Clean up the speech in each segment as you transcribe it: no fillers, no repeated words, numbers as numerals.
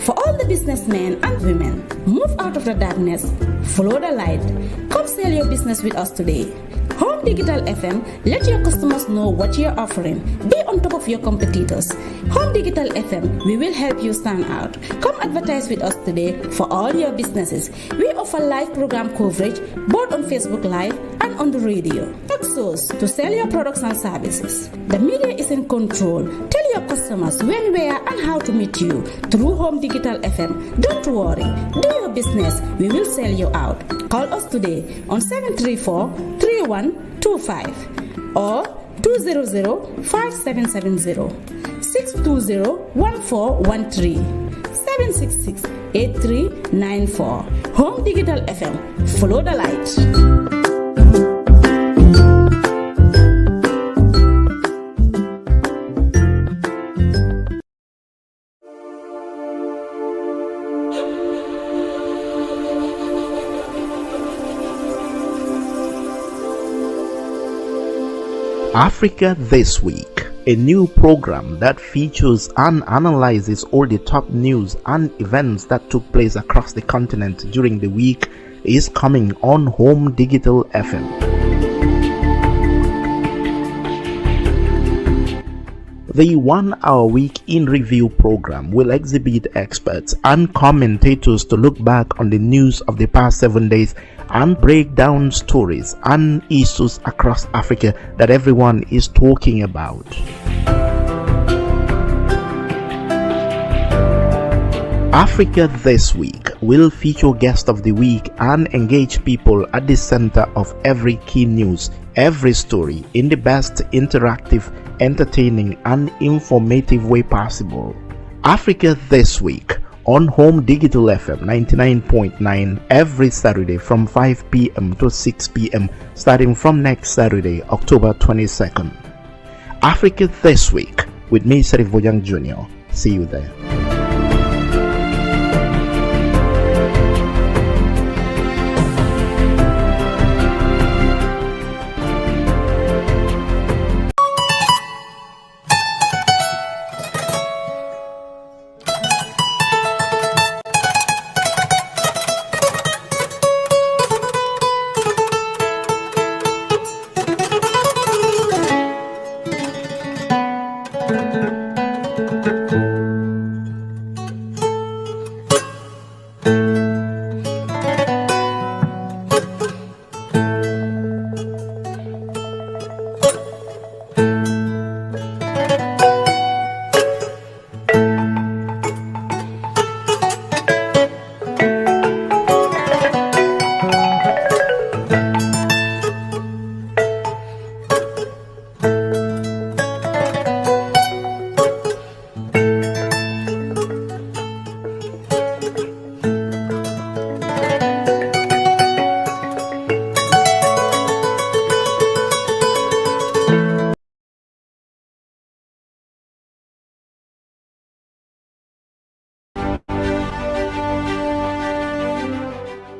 For all the businessmen and women, move out of the darkness, follow the light. Come sell your business with us today. Home Digital FM, let your customers know what you're offering. Be on top of your competitors. Home Digital FM, we will help you stand out. Come advertise with us today for all your businesses. We offer live program coverage both on Facebook Live and on the radio. Exos to sell your products and services. The media is in control. Tell your customers when, where, and how to meet you through Home Digital FM. Don't worry. Do your business. We will sell you out. Call us today on 734-3125 or 200-5770 620-1413 766-8394. Home Digital FM. Follow the light. Africa This Week, a new program that features and analyzes all the top news and events that took place across the continent during the week, is coming on Home Digital FM. The 1 hour week in review program will exhibit experts and commentators to look back on the news of the past 7 days and break down stories and issues across Africa that everyone is talking about. Africa This Week will feature guest of the week and engage people at the center of every key news, every story in the best interactive, entertaining and informative way possible. Africa This Week on Home Digital FM 99.9 every Saturday from 5 p.m. to 6 p.m. starting from next Saturday, October 22nd. Africa This Week with me, Bojang Jnr. See you there.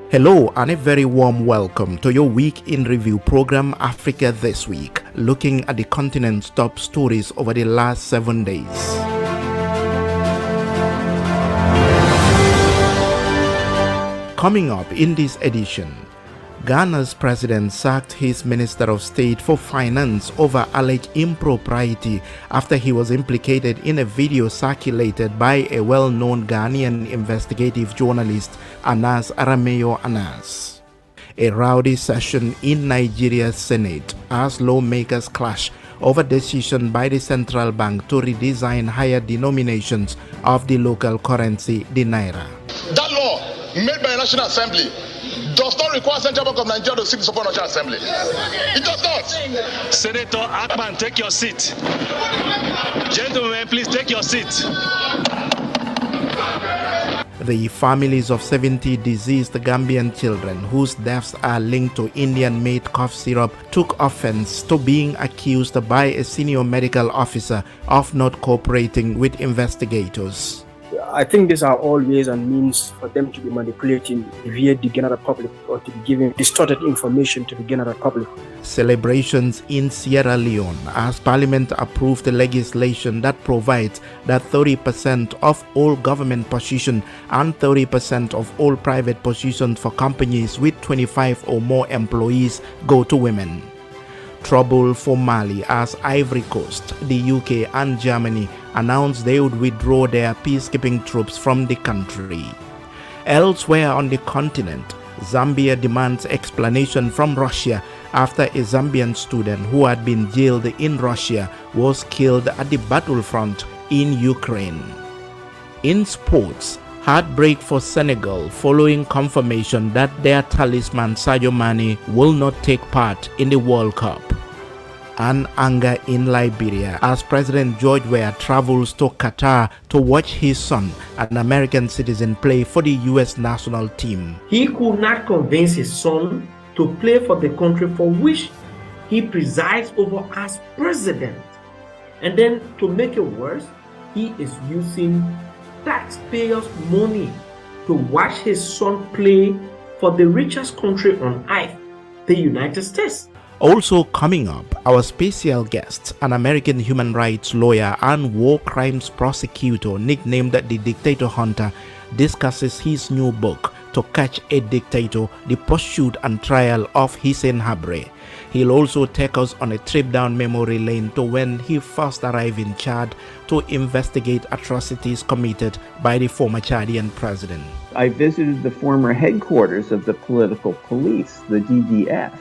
Hello and a very warm welcome to your week in review program Africa This Week, looking at the continent's top stories over the last 7 days. Coming up in this edition, Ghana's president sacked his Minister of State for Finance over alleged impropriety after he was implicated in a video circulated by a well-known Ghanaian investigative journalist, Anas Arameyo Anas. A rowdy session in Nigeria's Senate as lawmakers clash over decision by the central bank to redesign higher denominations of the local currency, the Naira. That law made by the National Assembly does not require Central Bank of Nigeria to seek the support of the National Assembly. It does not. Senator Akpan, take your seat. Gentlemen, please take your seat. The families of 70 deceased Gambian children whose deaths are linked to Indian-made cough syrup took offense to being accused by a senior medical officer of not cooperating with investigators. I think these are all ways and means for them to be manipulating via the general public or to be giving distorted information to the general public. Celebrations in Sierra Leone as Parliament approved the legislation that provides that 30% of all government positions and 30% of all private positions for companies with 25 or more employees go to women. Trouble for Mali as Ivory Coast, the UK and Germany announced they would withdraw their peacekeeping troops from the country. Elsewhere on the continent, Zambia demands explanation from Russia after a Zambian student who had been jailed in Russia was killed at the battlefront in Ukraine. In sports, heartbreak for Senegal following confirmation that their talisman Sadio Mane will not take part in the World Cup. And anger in Liberia as President George Weah travels to Qatar to watch his son, an American citizen, play for the U.S. national team. He could not convince his son to play for the country for which he presides over as president. And then to make it worse, he is using taxpayers' money to watch his son play for the richest country on earth, the United States. Also coming up, our special guest, an American human rights lawyer and war crimes prosecutor nicknamed the Dictator Hunter, discusses his new book, To Catch a Dictator, The Pursuit and Trial of Hissène Habré. He'll also take us on a trip down memory lane to when he first arrived in Chad to investigate atrocities committed by the former Chadian president. I visited the former headquarters of the political police, the DDS.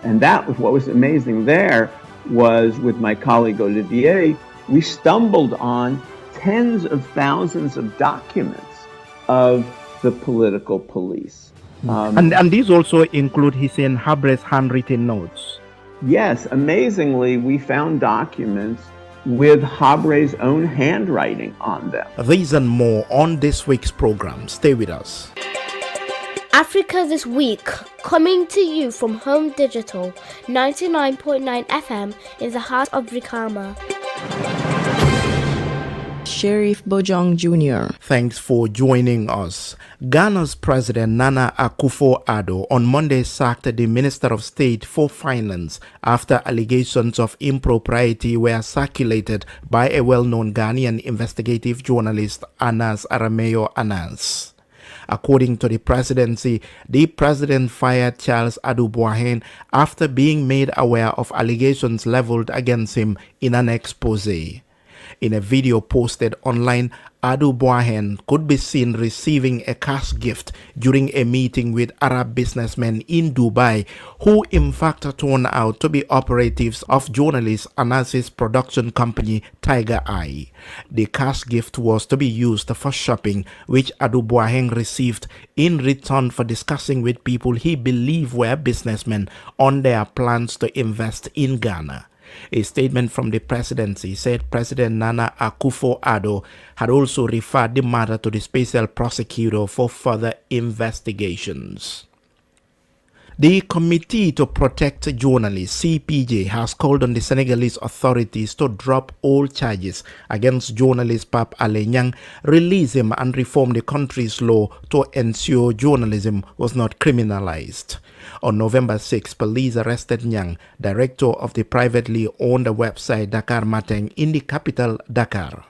And that was what was amazing there was with my colleague Olivier, we stumbled on tens of thousands of documents of the political police. And these also include Hissène Habré's handwritten notes. Yes, amazingly, we found documents with Habré's own handwriting on them. These and more on this week's program. Stay with us. Africa This Week, coming to you from Home Digital 99.9 FM in the heart of Brikama. Sheriff Bojang Jnr. Thanks for joining us. Ghana's President Nana Akufo-Addo on Monday sacked the Minister of State for Finance after allegations of impropriety were circulated by a well-known Ghanaian investigative journalist, Anas Arameyo Anas. According to the presidency, the president fired Charles Adu Boahen after being made aware of allegations leveled against him in an expose. In a video posted online, Adu Boahen could be seen receiving a cash gift during a meeting with Arab businessmen in Dubai, who in fact turned out to be operatives of journalist Anas's production company Tiger Eye. The cash gift was to be used for shopping, which Adu Boahen received in return for discussing with people he believed were businessmen on their plans to invest in Ghana. A statement from the presidency said President Nana Akufo-Addo had also referred the matter to the special prosecutor for further investigations. The Committee to Protect Journalists, CPJ, has called on the Senegalese authorities to drop all charges against journalist Pape Alé Niang, release him and reform the country's law to ensure journalism was not criminalized. On November 6, police arrested Niang, director of the privately owned website Dakar Matin in the capital, Dakar.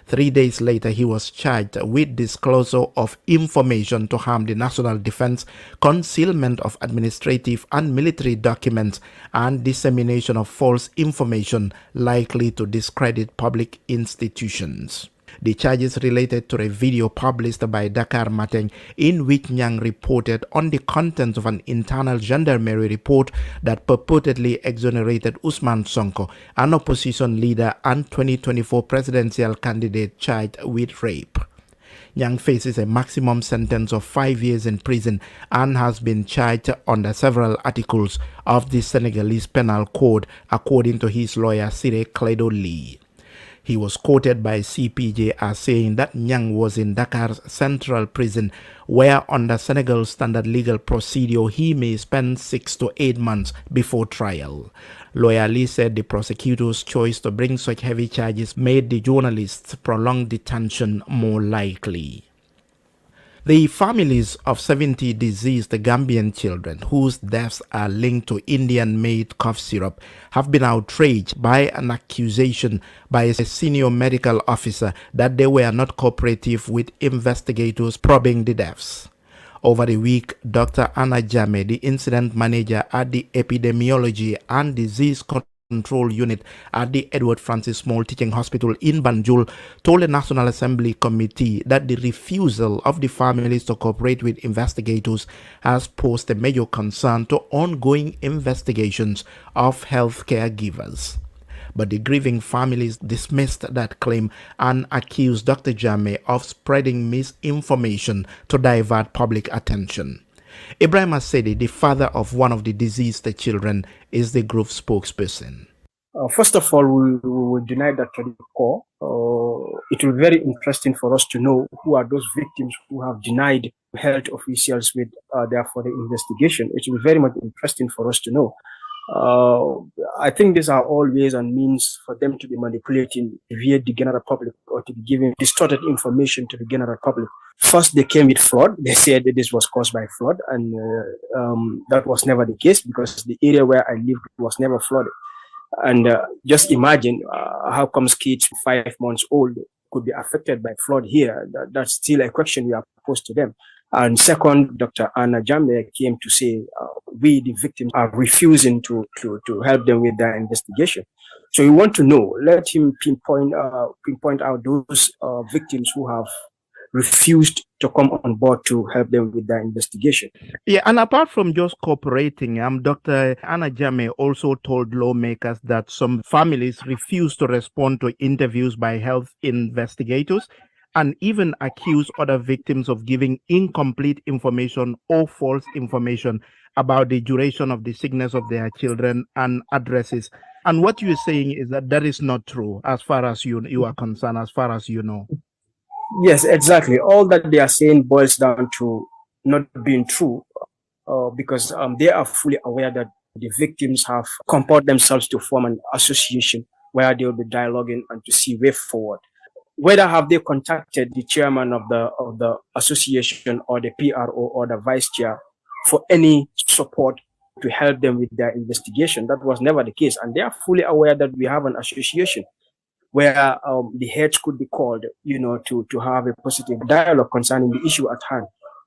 3 days later, he was charged with disclosure of information to harm the national defense, concealment of administrative and military documents, and dissemination of false information likely to discredit public institutions. The charges related to a video published by Dakar Matin in which Niang reported on the contents of an internal gendarmerie report that purportedly exonerated Ousmane Sonko, an opposition leader and 2024 presidential candidate charged with rape. Niang faces a maximum sentence of 5 years in prison and has been charged under several articles of the Senegalese Penal Code, according to his lawyer Siré Clédor Ly. He was quoted by CPJ as saying that Nyang was in Dakar's central prison, where under Senegal's standard legal procedure he may spend 6 to 8 months before trial. Lawyer Lee said the prosecutor's choice to bring such heavy charges made the journalist's prolonged detention more likely. The families of 70 deceased Gambian children whose deaths are linked to Indian-made cough syrup have been outraged by an accusation by a senior medical officer that they were not cooperative with investigators probing the deaths. Over the week, Dr. Anna Jame, the incident manager at the Epidemiology and Disease Control Unit at the Edward Francis Small Teaching Hospital in Banjul, told the National Assembly Committee that the refusal of the families to cooperate with investigators has posed a major concern to ongoing investigations of healthcare givers. But the grieving families dismissed that claim and accused Dr. Jame of spreading misinformation to divert public attention. Ibrahim Asedi, the father of one of the deceased children, is the group spokesperson. First of all, we will deny that to the core. It will be very interesting for us to know who are those victims who have denied health officials with therefore the investigation. It will be very much interesting for us to know. I think these are all ways and means for them to be manipulating via the general public or to be giving distorted information to the general public. First, they came with flood. They said that this was caused by flood, and that was never the case because the area where I lived was never flooded. And just imagine how comes kids 5 months old could be affected by flood here. That's still a question we are posed to them. And second, Dr. Anna Jame came to say, we, the victims, are refusing to help them with their investigation. So we want to know, let him pinpoint out those victims who have refused to come on board to help them with their investigation. Yeah, and apart from just cooperating, Dr. Anna Jame also told lawmakers that some families refuse to respond to interviews by health investigators and even accuse other victims of giving incomplete information or false information about the duration of the sickness of their children and addresses. And what you're saying is that that is not true as far as you are concerned, as far as you know. Yes, exactly. All that they are saying boils down to not being true because they are fully aware that the victims have compelled themselves to form an association where they will be dialoguing and to see way forward. Whether have they contacted the chairman of the association or the PRO or the vice chair for any support to help them with their investigation, that was never the case. And they are fully aware that we have an association where the heads could be called, to have a positive dialogue concerning the issue at hand.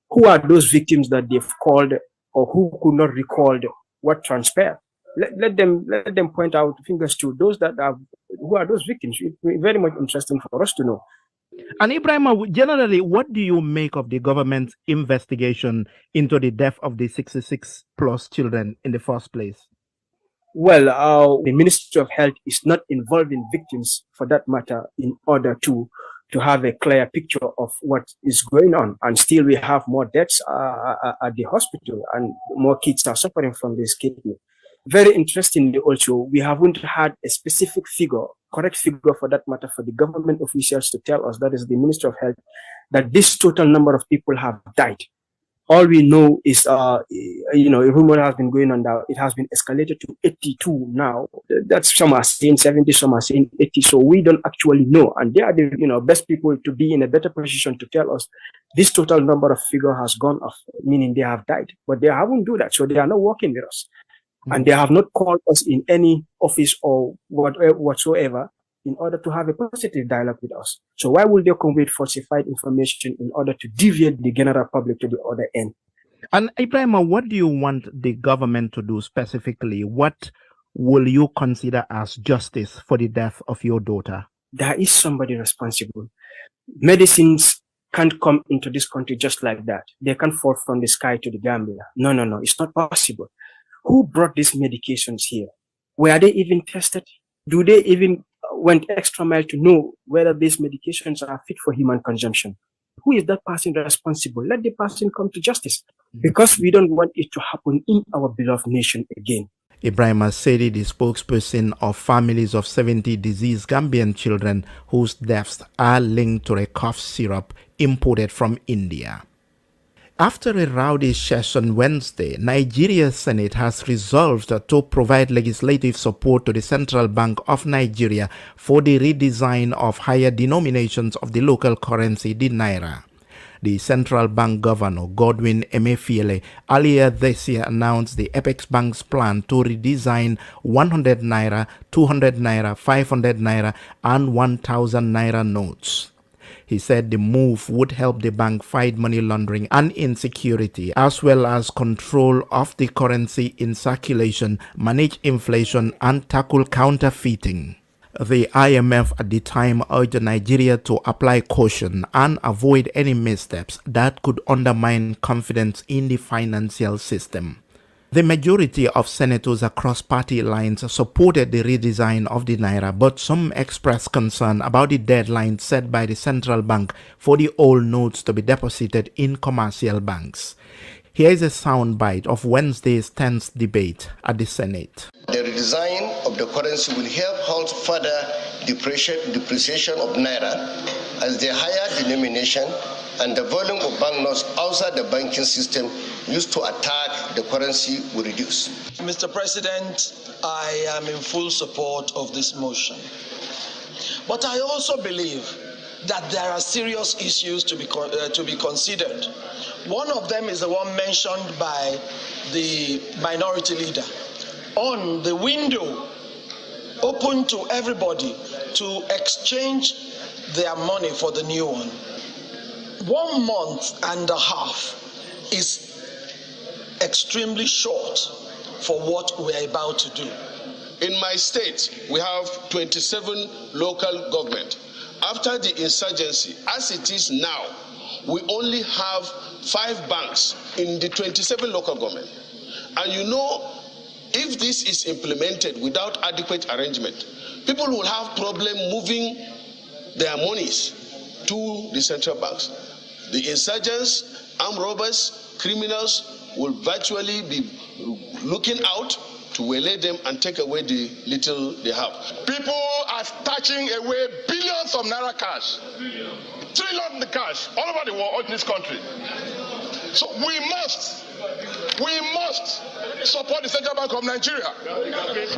Who are those victims that they've called or who could not recall what transpired? Let them point out fingers to those who are those victims. It's very much interesting for us to know. And Ibrahim, generally, what do you make of the government's investigation into the death of the 66 plus children in the first place? Well, the Ministry of Health is not involving victims for that matter in order to have a clear picture of what is going on. And still we have more deaths at the hospital and more kids are suffering from this kidney. Very interestingly also, we haven't had a specific figure, correct figure for that matter, for the government officials to tell us, that is the Ministry of Health, that this total number of people have died. All we know is, a rumor has been going on now. It has been escalated to 82 now. That's some are saying 70, some are saying 80. So we don't actually know. And they are the best people to be in a better position to tell us this total number of figure has gone off, meaning they have died. But they haven't do that. So they are not working with us. And they have not called us in any office or whatsoever in order to have a positive dialogue with us. So why would they come with falsified information in order to deviate the general public to the other end? And Ibrahim, what do you want the government to do specifically? What will you consider as justice for the death of your daughter? There is somebody responsible. Medicines can't come into this country just like that. They can't fall from the sky to the Gambia. No, it's not possible. Who brought these medications here? Were they even tested? Do they even went extra mile to know whether these medications are fit for human consumption? Who is that person responsible? Let the person come to justice, because we don't want it to happen in our beloved nation again. Ibrahima Sedi, the spokesperson of families of 70 deceased Gambian children whose deaths are linked to a cough syrup imported from India. After a rowdy session Wednesday, Nigeria's Senate has resolved to provide legislative support to the Central Bank of Nigeria for the redesign of higher denominations of the local currency, the Naira. The central bank governor, Godwin Emefiele, earlier this year announced the Apex Bank's plan to redesign 100 Naira, 200 Naira, 500 Naira, and 1,000 Naira notes. He said the move would help the bank fight money laundering and insecurity, as well as control of the currency in circulation, manage inflation, and tackle counterfeiting. The IMF at the time urged Nigeria to apply caution and avoid any missteps that could undermine confidence in the financial system. The majority of senators across party lines supported the redesign of the Naira, but some expressed concern about the deadline set by the central bank for the old notes to be deposited in commercial banks. Here is a soundbite of Wednesday's tense debate at the Senate. The redesign of the currency will help halt further depreciation of Naira as the higher denomination and the volume of banknotes outside the banking system used to attack the currency will reduce. Mr. President, I am in full support of this motion. But I also believe that there are serious issues to be considered. One of them is the one mentioned by the minority leader on the window open to everybody to exchange their money for the new one. 1 month and a half is extremely short for what we're about to do. In my state, we have 27 local government. After the insurgency, as it is now, we only have 5 banks in the 27 local government. And you know, if this is implemented without adequate arrangement, people will have problem moving their monies to the central banks. The insurgents, armed robbers, criminals will virtually be looking out to waylay them and take away the little they have. People are snatching away billions of Naira cash, trillions of cash all over the world in this country. So we must support the Central Bank of Nigeria.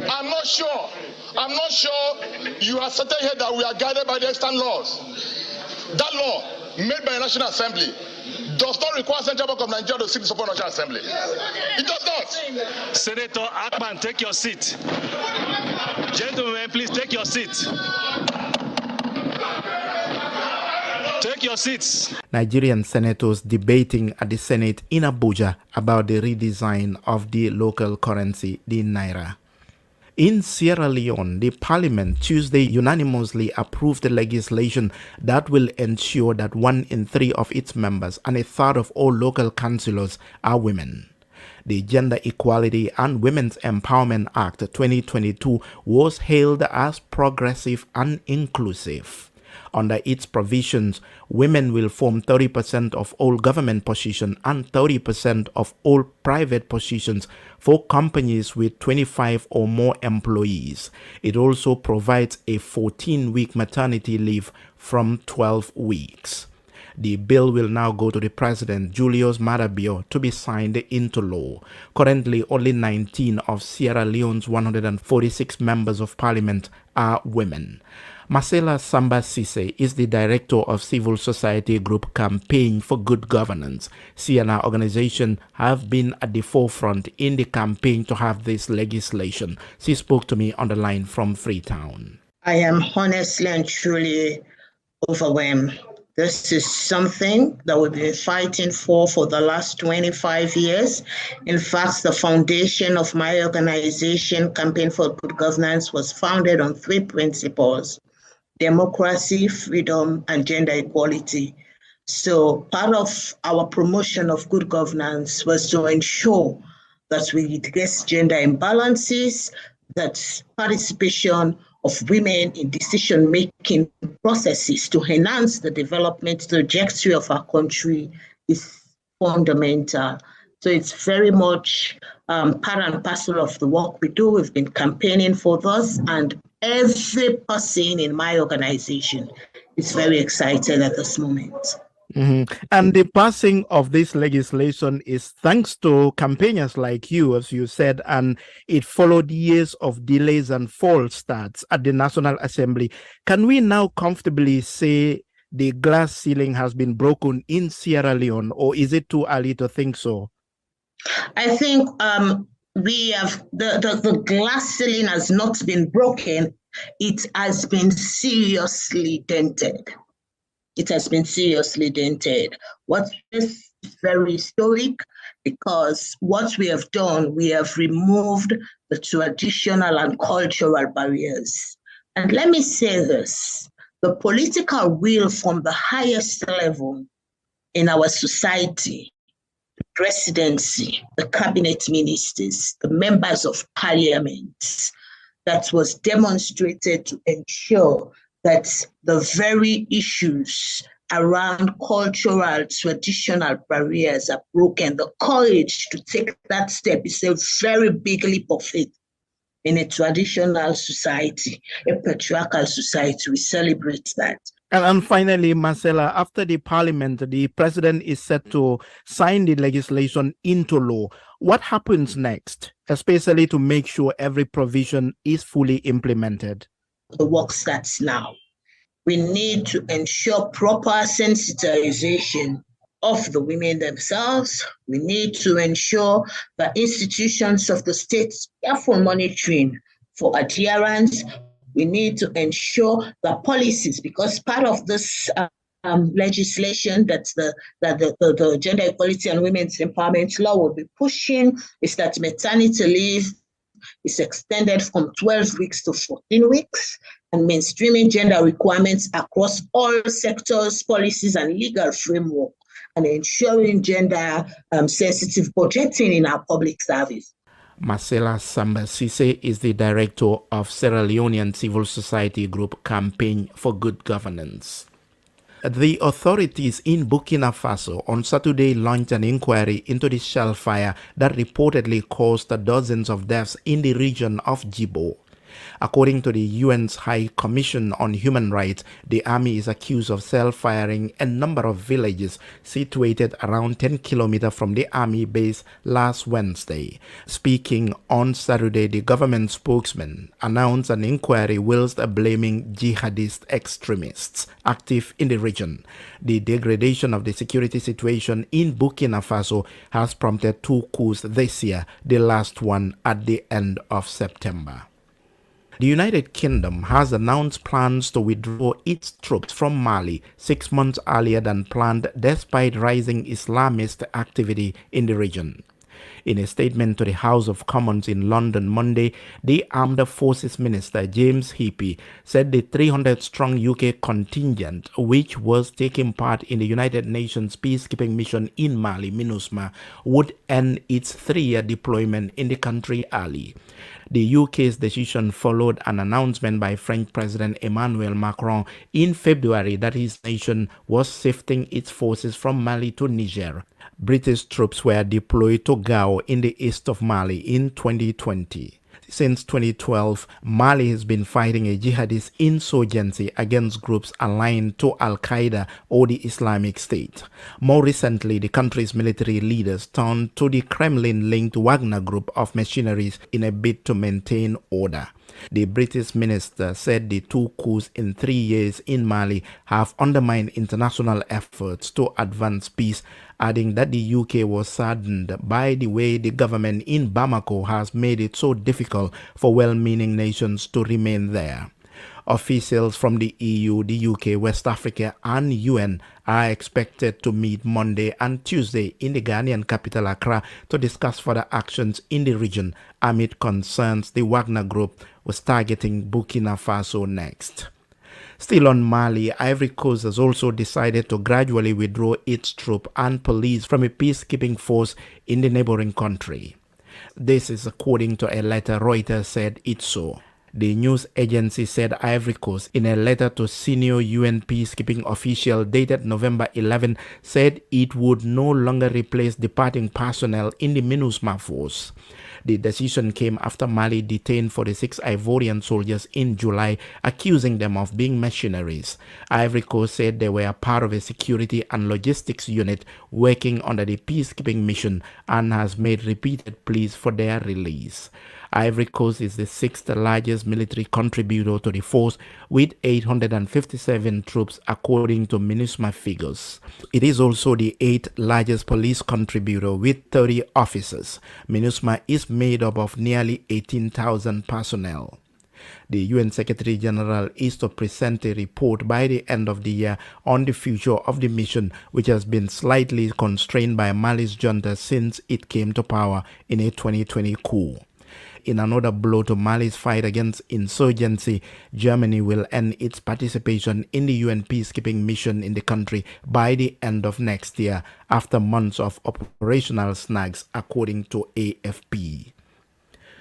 I'm not sure you are certain here that we are guided by the extant laws. That law made by the National Assembly does not require Central Bank of Nigeria to seek the support of the National Assembly. It does not. Senator Akpan, take your seat. Gentlemen, please take your seat. Take your seats. Nigerian senators debating at the Senate in Abuja about the redesign of the local currency, the Naira. In Sierra Leone, the parliament Tuesday unanimously approved the legislation that will ensure that 1 in 3 of its members and a third of all local councillors are women. The Gender Equality and Women's Empowerment Act 2022 was hailed as progressive and inclusive. Under its provisions, women will form 30% of all government positions and 30% of all private positions for companies with 25 or more employees. It also provides a 14-week maternity leave from 12 weeks. The bill will now go to the President, Julius Maada Bio, to be signed into law. Currently, only 19 of Sierra Leone's 146 members of parliament are women. Marcela Samba Sise is the director of civil society group Campaign for Good Governance. She and her organization have been at the forefront in the campaign to have this legislation. She spoke to me on the line from Freetown. I am honestly and truly overwhelmed. This is something that we've been fighting for the last 25 years. In fact, the foundation of my organization, Campaign for Good Governance, was founded on 3 principles: democracy, freedom, and gender equality. So part of our promotion of good governance was to ensure that we address gender imbalances, that participation of women in decision-making processes to enhance the development trajectory of our country is fundamental. So it's very much part and parcel of the work we do. We've been campaigning for this, and every person in my organization is very excited at this moment. And the passing of this legislation is thanks to campaigners like you, as you said, and it followed years of delays and false starts at the National Assembly. Can we now comfortably say the glass ceiling has been broken in Sierra Leone, or is it too early to think so? I think we have the glass ceiling has not been broken. It has been seriously dented. It has been seriously dented. What is very historic, because what we have done, we have removed the traditional and cultural barriers. And let me say this, the political will from the highest level in our society, the presidency, the cabinet ministers, the members of parliament, that was demonstrated to ensure that the very issues around cultural, traditional barriers are broken. The courage to take that step is a very big leap of faith in a traditional society, a patriarchal society. We celebrate that. And finally, Marcella, after the parliament, the president is set to sign the legislation into law. What happens next, especially to make sure every provision is fully implemented? The work starts now. We need to ensure proper sensitization of the women themselves. We need to ensure the institutions of the state careful monitoring for adherence. We need to ensure the policies, because part of this legislation that the Gender Equality and Women's Empowerment Law will be pushing is that maternity leave is extended from 12 weeks to 14 weeks, and mainstreaming gender requirements across all sectors, policies, and legal framework, and ensuring gender sensitive budgeting in our public service. Marcella Samba Sise is the director of Sierra Leonean civil society group Campaign for Good Governance. The authorities in Burkina Faso on Saturday launched an inquiry into the shell fire that reportedly caused dozens of deaths in the region of Djibo. According to the UN's High Commission on Human Rights, the army is accused of shell-firing a number of villages situated around 10 kilometers from the army base last Wednesday. Speaking on Saturday, the government spokesman announced an inquiry whilst blaming jihadist extremists active in the region. The degradation of the security situation in Burkina Faso has prompted 2 coups this year, the last one at the end of September. The United Kingdom has announced plans to withdraw its troops from Mali 6 months earlier than planned, despite rising Islamist activity in the region. In a statement to the House of Commons in London Monday, the Armed Forces Minister James Heappey said the 300-strong UK contingent, which was taking part in the United Nations peacekeeping mission in Mali, MINUSMA, would end its 3-year deployment in the country early. The UK's decision followed an announcement by French President Emmanuel Macron in February that his nation was shifting its forces from Mali to Niger. British troops were deployed to Gao in the east of Mali in 2020. Since 2012, Mali has been fighting a jihadist insurgency against groups aligned to Al-Qaeda or the Islamic State. More recently, the country's military leaders turned to the Kremlin-linked Wagner group of mercenaries in a bid to maintain order. The British minister said the 2 coups in 3 years in Mali have undermined international efforts to advance peace, adding that the UK was saddened by the way the government in Bamako has made it so difficult for well-meaning nations to remain there. Officials from the EU, the UK, West Africa, and UN are expected to meet Monday and Tuesday in the Ghanaian capital Accra to discuss further actions in the region amid concerns the Wagner group was targeting Burkina Faso next. Still on Mali, Ivory Coast has also decided to gradually withdraw its troops and police from a peacekeeping force in the neighboring country. This is according to a letter Reuters said it so. The news agency said Ivory Coast, in a letter to senior UN peacekeeping official dated November 11, said it would no longer replace departing personnel in the MINUSMA force. The decision came after Mali detained 46 Ivorian soldiers in July, accusing them of being mercenaries. Ivory Coast said they were part of a security and logistics unit working under the peacekeeping mission and has made repeated pleas for their release. Ivory Coast is the sixth largest military contributor to the force with 857 troops according to MINUSMA figures. It is also the eighth largest police contributor with 30 officers. MINUSMA is made up of nearly 18,000 personnel. The UN Secretary General is to present a report by the end of the year on the future of the mission, which has been slightly constrained by Mali's junta since it came to power in a 2020 coup. In another blow to Mali's fight against insurgency, Germany will end its participation in the UN peacekeeping mission in the country by the end of next year, after months of operational snags, according to AFP.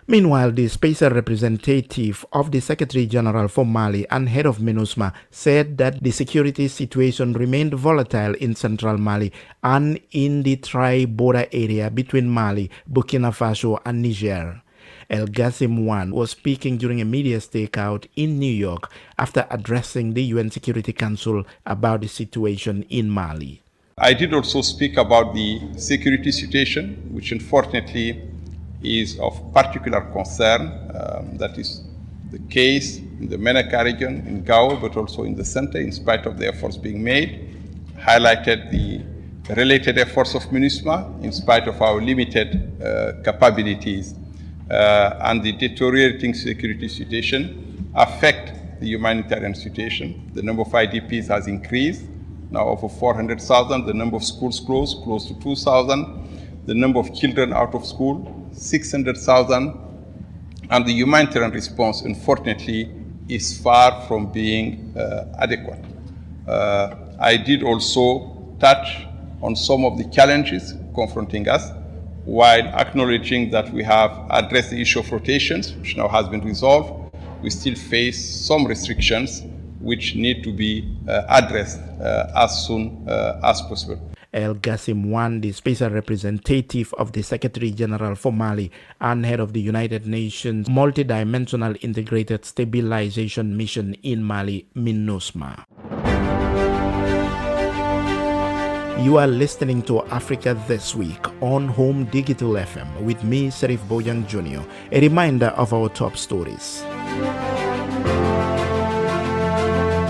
Meanwhile, the special representative of the Secretary General for Mali and head of MINUSMA said that the security situation remained volatile in central Mali and in the tri-border area between Mali, Burkina Faso and Niger. El Ghassim Wan was speaking during a media stakeout in New York after addressing the UN Security Council about the situation in Mali. I did also speak about the security situation, which unfortunately is of particular concern. That is the case in the Menaka region, in Gao, but also in the center, in spite of the efforts being made. Highlighted the related efforts of MINUSMA, in spite of our limited capabilities. And the deteriorating security situation affect the humanitarian situation. The number of IDPs has increased, now over 400,000. The number of schools closed, close to 2,000. The number of children out of school, 600,000. And the humanitarian response, unfortunately, is far from being adequate. I did also touch on some of the challenges confronting us, while acknowledging that we have addressed the issue of rotations, which now has been resolved. We still face some restrictions which need to be addressed as soon as possible. El Ghassim Wan, the special representative of the Secretary General for Mali and head of the United Nations Multidimensional Integrated Stabilization Mission in Mali, MINUSMA. You are listening to Africa This Week on Home Digital FM with me, Bojang Jnr. A reminder of our top stories.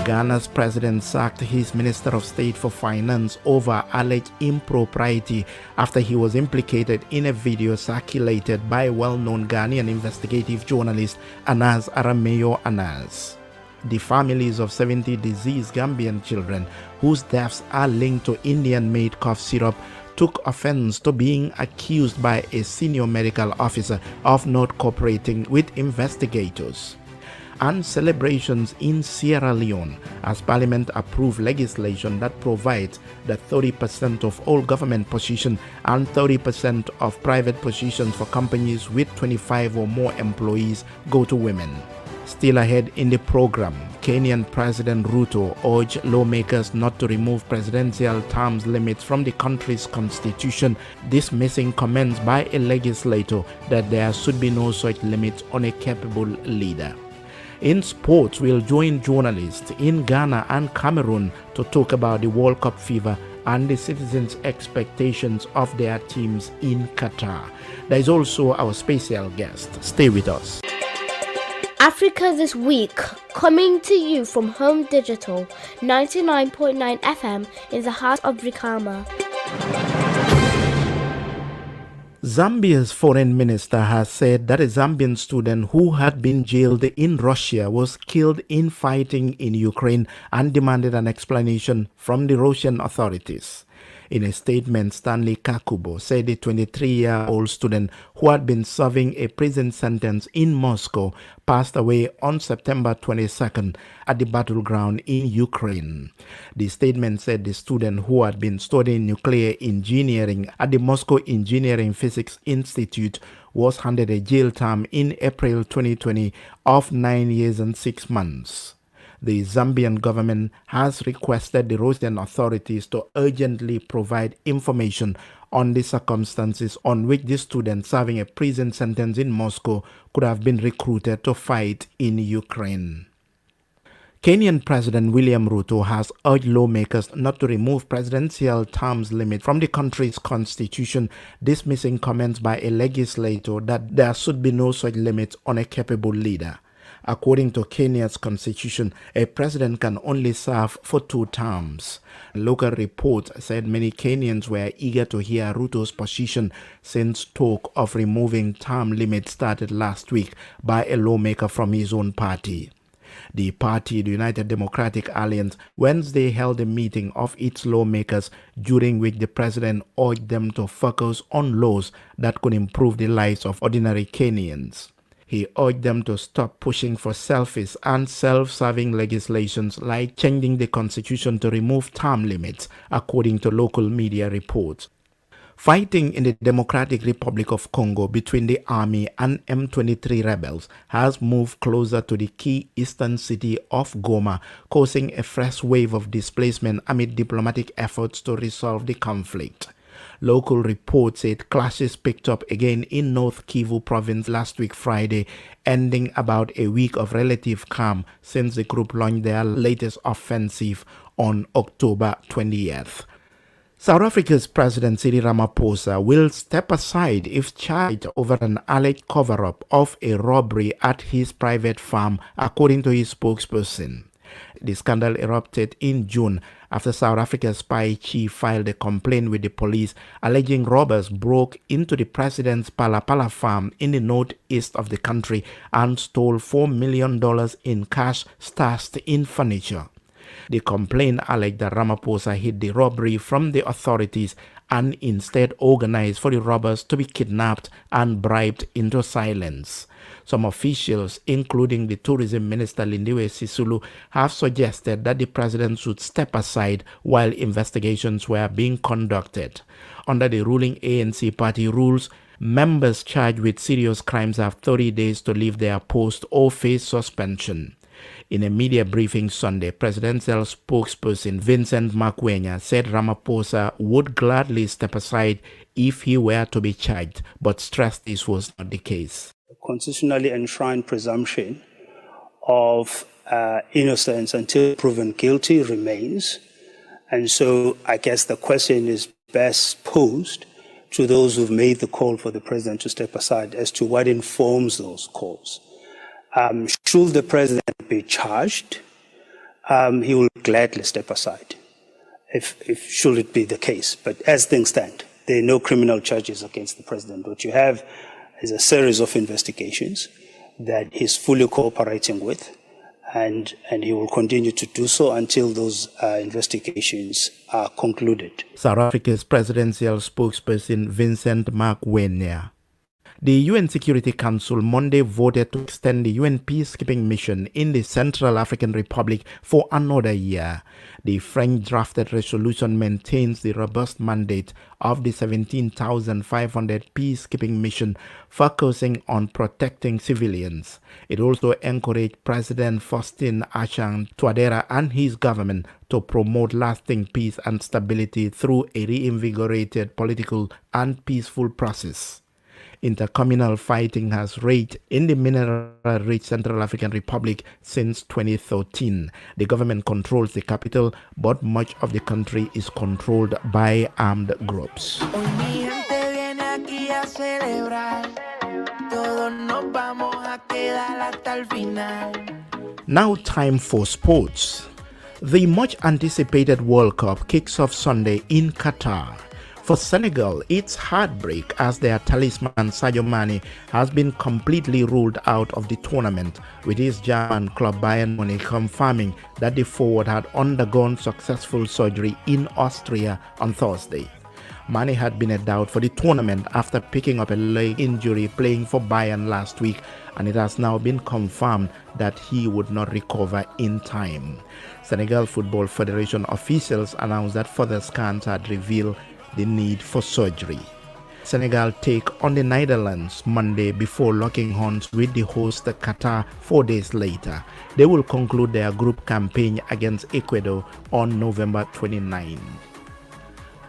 Ghana's president sacked his Minister of State for Finance over alleged impropriety after he was implicated in a video circulated by well-known Ghanaian investigative journalist Anas Arameyo Anas. The families of 70 deceased Gambian children whose deaths are linked to Indian-made cough syrup took offense to being accused by a senior medical officer of not cooperating with investigators. And celebrations in Sierra Leone as Parliament approved legislation that provides that 30% of all government positions and 30% of private positions for companies with 25 or more employees go to women. Still ahead in the program, Kenyan President Ruto urged lawmakers not to remove presidential term limits from the country's constitution, dismissing comments by a legislator that there should be no such limits on a capable leader. In sports, we'll join journalists in Ghana and Cameroon to talk about the World Cup fever and the citizens' expectations of their teams in Qatar. There is also our special guest. Stay with us. Africa This Week, coming to you from Home Digital 99.9 FM in the heart of Brikama. Zambia's foreign minister has said that a Zambian student who had been jailed in Russia was killed in fighting in Ukraine and demanded an explanation from the Russian authorities. In a statement, Stanley Kakubo said the 23-year-old student who had been serving a prison sentence in Moscow passed away on September 22nd at the battleground in Ukraine. The statement said the student who had been studying nuclear engineering at the Moscow Engineering Physics Institute was handed a jail term in April 2020 of 9 years and 6 months. The Zambian government has requested the Russian authorities to urgently provide information on the circumstances on which the student serving a prison sentence in Moscow could have been recruited to fight in Ukraine. Kenyan President William Ruto has urged lawmakers not to remove presidential terms limit from the country's constitution, dismissing comments by a legislator that there should be no such limit on a capable leader. According to Kenya's constitution, a president can only serve for 2 terms. Local reports said many Kenyans were eager to hear Ruto's position since talk of removing term limits started last week by a lawmaker from his own party. The party, the United Democratic Alliance, Wednesday held a meeting of its lawmakers during which the president urged them to focus on laws that could improve the lives of ordinary Kenyans. He urged them to stop pushing for selfish and self-serving legislations like changing the constitution to remove term limits, according to local media reports. Fighting in the Democratic Republic of Congo between the army and M23 rebels has moved closer to the key eastern city of Goma, causing a fresh wave of displacement amid diplomatic efforts to resolve the conflict. Local reports said clashes picked up again in North Kivu province last week Friday, ending about a week of relative calm since the group launched their latest offensive on October 20th. South Africa's President Cyril Ramaphosa will step aside if charged over an alleged cover-up of a robbery at his private farm, according to his spokesperson. The scandal erupted in June after South Africa's spy chief filed a complaint with the police alleging robbers broke into the president's Palapala farm in the northeast of the country and stole $4 million in cash stashed in furniture. The complaint alleged that Ramaphosa hid the robbery from the authorities and instead organized for the robbers to be kidnapped and bribed into silence. Some officials, including the tourism minister Lindiwe Sisulu, have suggested that the president should step aside while investigations were being conducted. Under the ruling ANC party rules, members charged with serious crimes have 30 days to leave their post or face suspension. In a media briefing Sunday, presidential spokesperson Vincent Makwenya said Ramaphosa would gladly step aside if he were to be charged, but stressed this was not the case. The constitutionally enshrined presumption of innocence until proven guilty remains. And so I guess the question is best posed to those who've made the call for the president to step aside as to what informs those calls. Should the president be charged, he will gladly step aside, if should it be the case. But as things stand, there are no criminal charges against the president. What you have is a series of investigations that he's fully cooperating with, and he will continue to do so until those investigations are concluded. South Africa's presidential spokesperson Vincent Makwenya. The UN Security Council Monday voted to extend the UN peacekeeping mission in the Central African Republic for another year. The French-drafted resolution maintains the robust mandate of the 17,500 peacekeeping mission, focusing on protecting civilians. It also encouraged President Faustin Archange Touadera and his government to promote lasting peace and stability through a reinvigorated political and peaceful process. Intercommunal fighting has raged in the mineral-rich Central African Republic since 2013. The government controls the capital, but much of the country is controlled by armed groups. Now time for sports. The much-anticipated World Cup kicks off Sunday in Qatar. For Senegal, it's heartbreak as their talisman Sadio Mane has been completely ruled out of the tournament, with his German club Bayern Munich confirming that the forward had undergone successful surgery in Austria on Thursday. Mane had been a doubt for the tournament after picking up a leg injury playing for Bayern last week, and it has now been confirmed that he would not recover in time. Senegal Football Federation officials announced that further scans had revealed the need for surgery. Senegal take on the Netherlands Monday before locking horns with the host Qatar 4 days later. They will conclude their group campaign against Ecuador on November 29.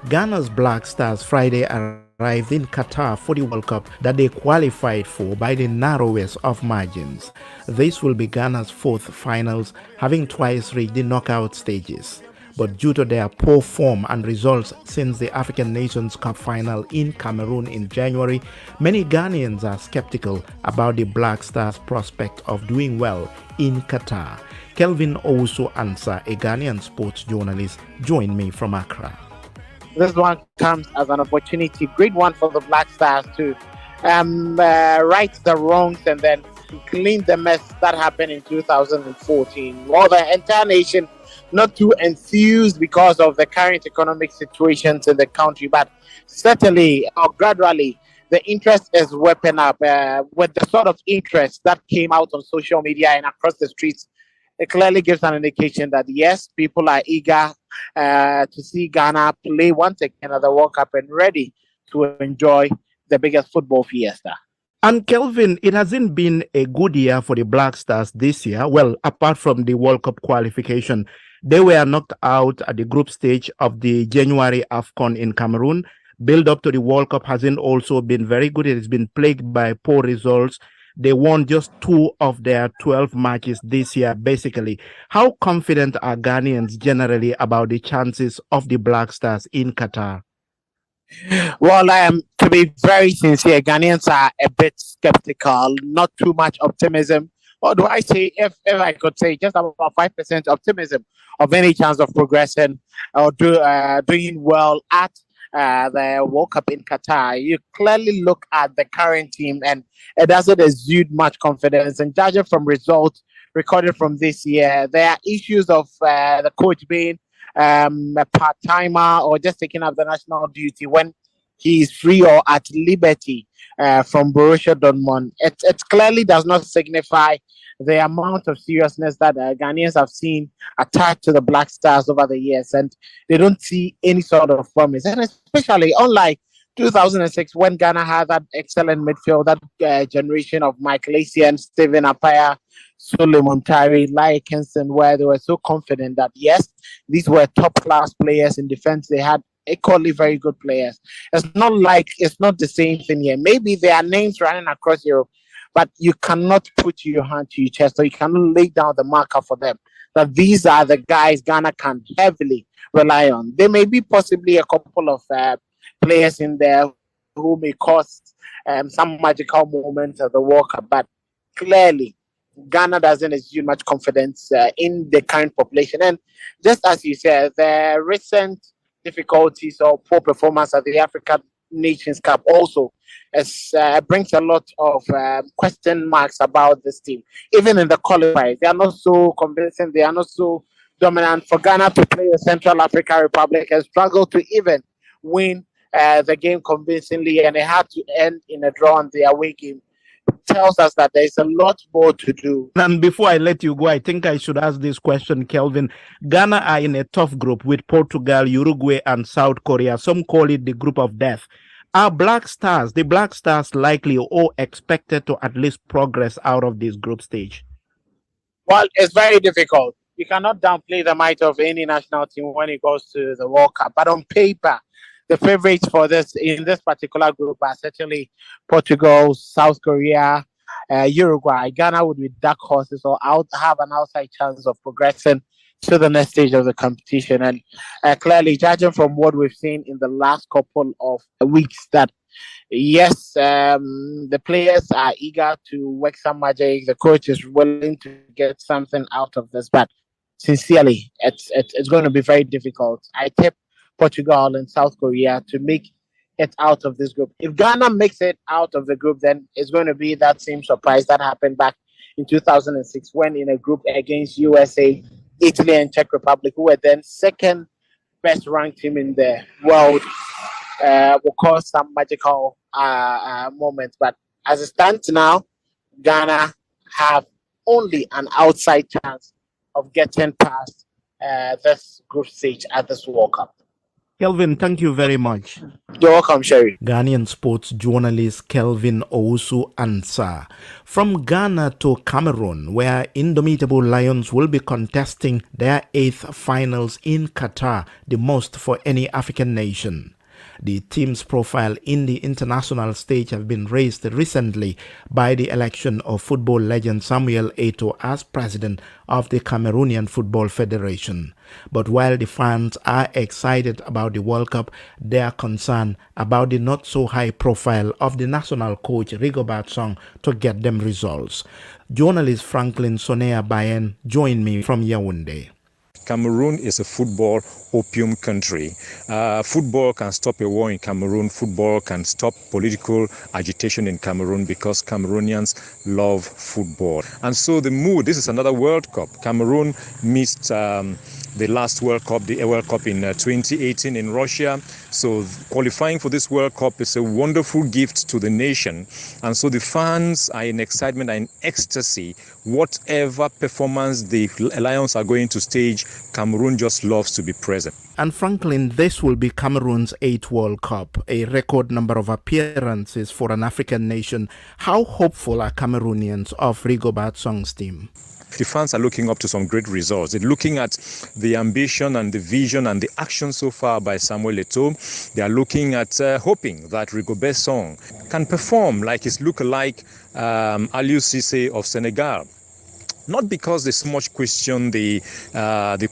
Ghana's Black Stars Friday arrived in Qatar for the World Cup that they qualified for by the narrowest of margins. This will be Ghana's fourth finals, having twice reached the knockout stages. But due to their poor form and results since the African Nations Cup final in Cameroon in January, many Ghanaians are skeptical about the Black Stars' prospect of doing well in Qatar. Kelvin Owusu-Ansah, a Ghanaian sports journalist, joined me from Accra. This one comes as an opportunity, great one for the Black Stars to right the wrongs and then clean the mess that happened in 2014. Well, the entire nation not too enthused because of the current economic situations in the country, but certainly or gradually the interest is whipping up with the sort of interest that came out on social media and across the streets. It clearly gives an indication that yes, people are eager to see Ghana play once again at the World Cup and ready to enjoy the biggest football fiesta. And Kelvin, it hasn't been a good year for the Black Stars this year. Well, apart from the World Cup qualification, they were knocked out at the group stage of the January AFCON in Cameroon. Build up to the World Cup hasn't also been very good. It has been plagued by poor results. They won just 2 of their 12 matches this year, basically. How confident are Ghanaians generally about the chances of the Black Stars in Qatar? Well, to be very sincere, Ghanaians are a bit skeptical, not too much optimism. Or do I say, if I could say, just about 5% optimism of any chance of progressing or doing well at the World Cup in Qatar? You clearly look at the current team and it doesn't exude much confidence. And judging from results recorded from this year, there are issues of the coach being a part-timer or just taking up the national duty when he is free or at liberty from Borussia Dortmund. It clearly does not signify the amount of seriousness that Ghanaians have seen attached to the Black Stars over the years, and they don't see any sort of promise. And especially unlike 2006, when Ghana had that excellent midfield, that generation of Michael Essien, Stephen Apaya, Suleiman Tari, Lai Kenson, where they were so confident that yes, these were top-class players in defense. They had equally very good players. It's not the same thing here. Maybe there are names running across Europe, but you cannot put your hand to your chest, or you cannot lay down the marker for them that these are the guys Ghana can heavily rely on. There may be possibly a couple of players in there who may cause some magical moments at the World Cup, but clearly Ghana doesn't exude much confidence in the current population. And just as you said, the recent difficulties or poor performance at the African Nations Cup also brings a lot of question marks about this team. Even in the qualifiers, they are not so convincing, they are not so dominant. For Ghana to play the Central African Republic and struggle to even win the game convincingly, and they had to end in a draw on the away game, tells us that there's a lot more to do. And before I let you go, I think I should ask this question, Kelvin. Ghana are in a tough group with Portugal, Uruguay, and South Korea. Some call it the group of death. Are the Black Stars likely or expected to at least progress out of this group stage? Well, it's very difficult. You cannot downplay the might of any national team when it goes to the World Cup. But on paper, the favorites for this in this particular group are certainly Portugal, South Korea, Uruguay. Ghana would be dark horses or have an outside chance of progressing to the next stage of the competition. And clearly, judging from what we've seen in the last couple of weeks, that yes, the players are eager to work some magic. The coach is willing to get something out of this, but sincerely, it's going to be very difficult. I tip Portugal and South Korea to make it out of this group. If Ghana makes it out of the group, then it's going to be that same surprise that happened back in 2006 when in a group against USA, Italy, and Czech Republic, who were then second best ranked team in the world, will cause some magical moments. But as it stands now, Ghana have only an outside chance of getting past this group stage at this World Cup. Kelvin, thank you very much. You're welcome, Sherry. Ghanaian sports journalist Kelvin Owusu Ansah. From Ghana to Cameroon, where Indomitable Lions will be contesting their 8th finals in Qatar, the most for any African nation. The team's profile in the international stage have been raised recently by the election of football legend Samuel Eto'o as president of the Cameroonian Football Federation. But while the fans are excited about the World Cup, they are concerned about the not-so-high profile of the national coach Rigobert Song to get them results. Journalist Franklin Sonea Bayen joined me from Yaoundé. Cameroon is a football opium country. Football can stop a war in Cameroon. Football can stop political agitation in Cameroon because Cameroonians love football. And so the mood, this is another World Cup. Cameroon missed the last World Cup, the World Cup in 2018 in Russia. So qualifying for this World Cup is a wonderful gift to the nation. And so the fans are in excitement and in ecstasy. Whatever performance the Lions are going to stage, Cameroon just loves to be present. And Franklin, this will be Cameroon's 8th World Cup, a record number of appearances for an African nation. How hopeful are Cameroonians of Rigobert Song's team? The fans are looking up to some great results. They're looking at the ambition and the vision and the action so far by Samuel Eto'o. They are looking at hoping that Rigobert Song can perform like his lookalike Aliou Cissé of Senegal. Not because they so much question the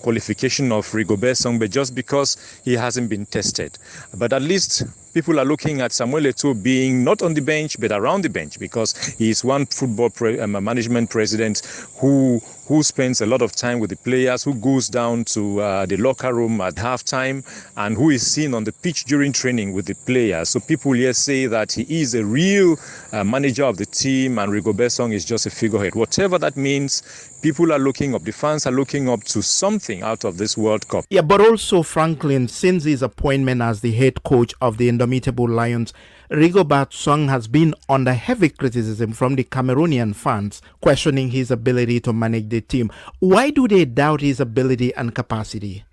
qualification of Rigobert Song, but just because he hasn't been tested. But at least people are looking at Samuel Eto'o being not on the bench, but around the bench, because he is one football management president who spends a lot of time with the players, who goes down to the locker room at halftime, and who is seen on the pitch during training with the players. So people here say that he is a real manager of the team, and Rigobert Song is just a figurehead. Whatever that means, people are looking up, the fans are looking up to something out of this World Cup. Yeah, but also, Franklin, since his appointment as the head coach of the Indomitable Lions, Rigobert Song has been under heavy criticism from the Cameroonian fans, questioning his ability to manage the team. Why do they doubt his ability and capacity?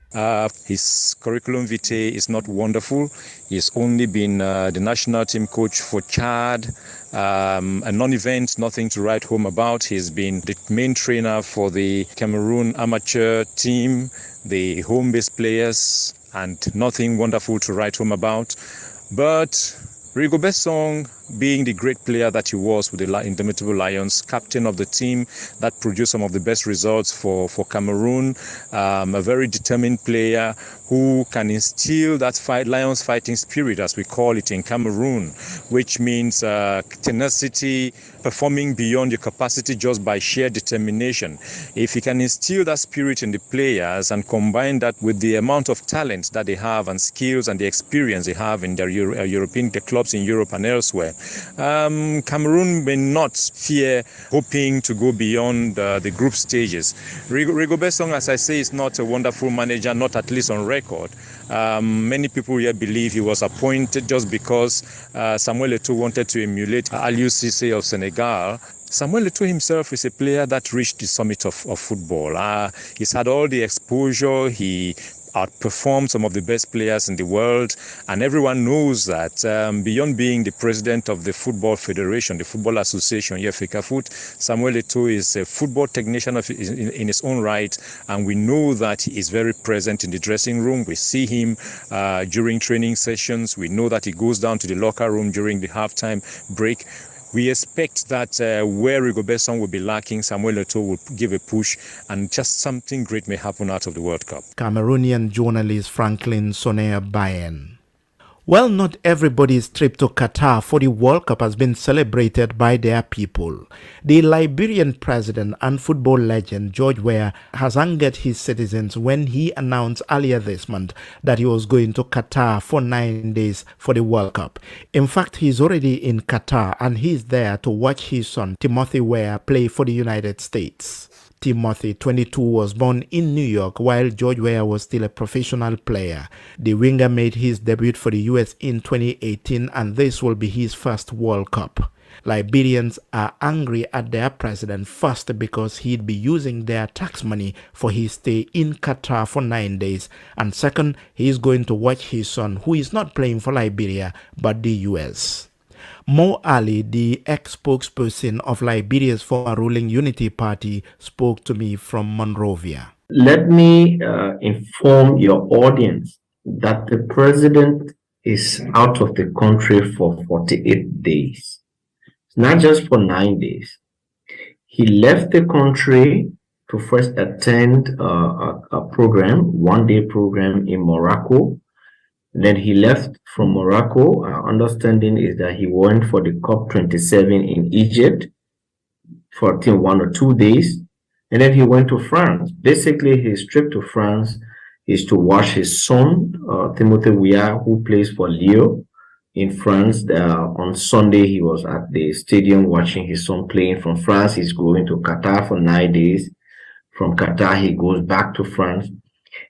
His curriculum vitae is not wonderful. He's only been the national team coach for Chad, a non-event, nothing to write home about. He's been the main trainer for the Cameroon amateur team, the home-based players, and nothing wonderful to write home about. But Rigobert Song, being the great player that he was with the Indomitable Lions, captain of the team that produced some of the best results for Cameroon, a very determined player who can instill that Lions fighting spirit, as we call it in Cameroon, which means tenacity, performing beyond your capacity just by sheer determination. If he can instill that spirit in the players and combine that with the amount of talent that they have and skills and the experience they have in their European clubs in Europe and elsewhere, Cameroon may not fear hoping to go beyond the group stages. Rigobert Song, as I say, is not a wonderful manager, not at least on record. Many people here believe he was appointed just because Samuel Eto'o wanted to emulate Aliou Cissé of Senegal. Samuel Eto'o himself is a player that reached the summit of football. He's had all the exposure. He outperformed some of the best players in the world, and everyone knows that beyond being the president of the Football Federation, the Football Association, FECAFOOT, Samuel Eto'o is a football technician in his own right, and we know that he is very present in the dressing room. We see him during training sessions. We know that he goes down to the locker room during the halftime break. We expect that where Rigobert Song will be lacking, Samuel Eto'o will give a push, and just something great may happen out of the World Cup. Cameroonian journalist Franklin Sonea Bayen. Well, not everybody's trip to Qatar for the World Cup has been celebrated by their people. The Liberian president and football legend George Weah has angered his citizens when he announced earlier this month that he was going to Qatar for 9 days for the World Cup. In fact, he's already in Qatar and he's there to watch his son Timothy Weah play for the United States. Timothy, 22, was born in New York while George Weah was still a professional player. The winger made his debut for the US in 2018 and this will be his first World Cup. Liberians are angry at their president, first because he'd be using their tax money for his stay in Qatar for 9 days, and second, he's going to watch his son, who is not playing for Liberia but the US. Mo Ali, the ex-spokesperson of Liberia's former ruling Unity Party, spoke to me from Monrovia. Let me inform your audience that the president is out of the country for 48 days. It's not just for 9 days. He left the country to first attend a program, one-day program in Morocco. Then he left from Morocco. Our understanding is that he went for the COP27 in Egypt for 1 or 2 days. And then he went to France. Basically, his trip to France is to watch his son, Timothy Weah, who plays for Lyon in France. On Sunday, he was at the stadium watching his son playing from France. He's going to Qatar for 9 days. From Qatar, he goes back to France.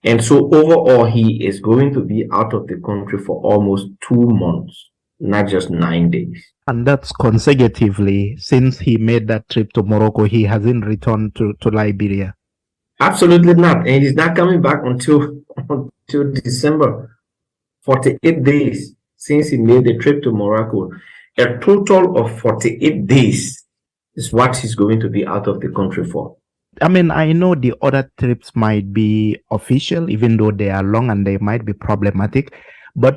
And so overall, he is going to be out of the country for almost 2 months, not just 9 days. And that's consecutively since he made that trip to Morocco. He hasn't returned to Liberia. Absolutely not. And he's not coming back until December. 48 days since he made the trip to Morocco. A total of 48 days is what he's going to be out of the country for. I mean, I know the other trips might be official, even though they are long and they might be problematic. But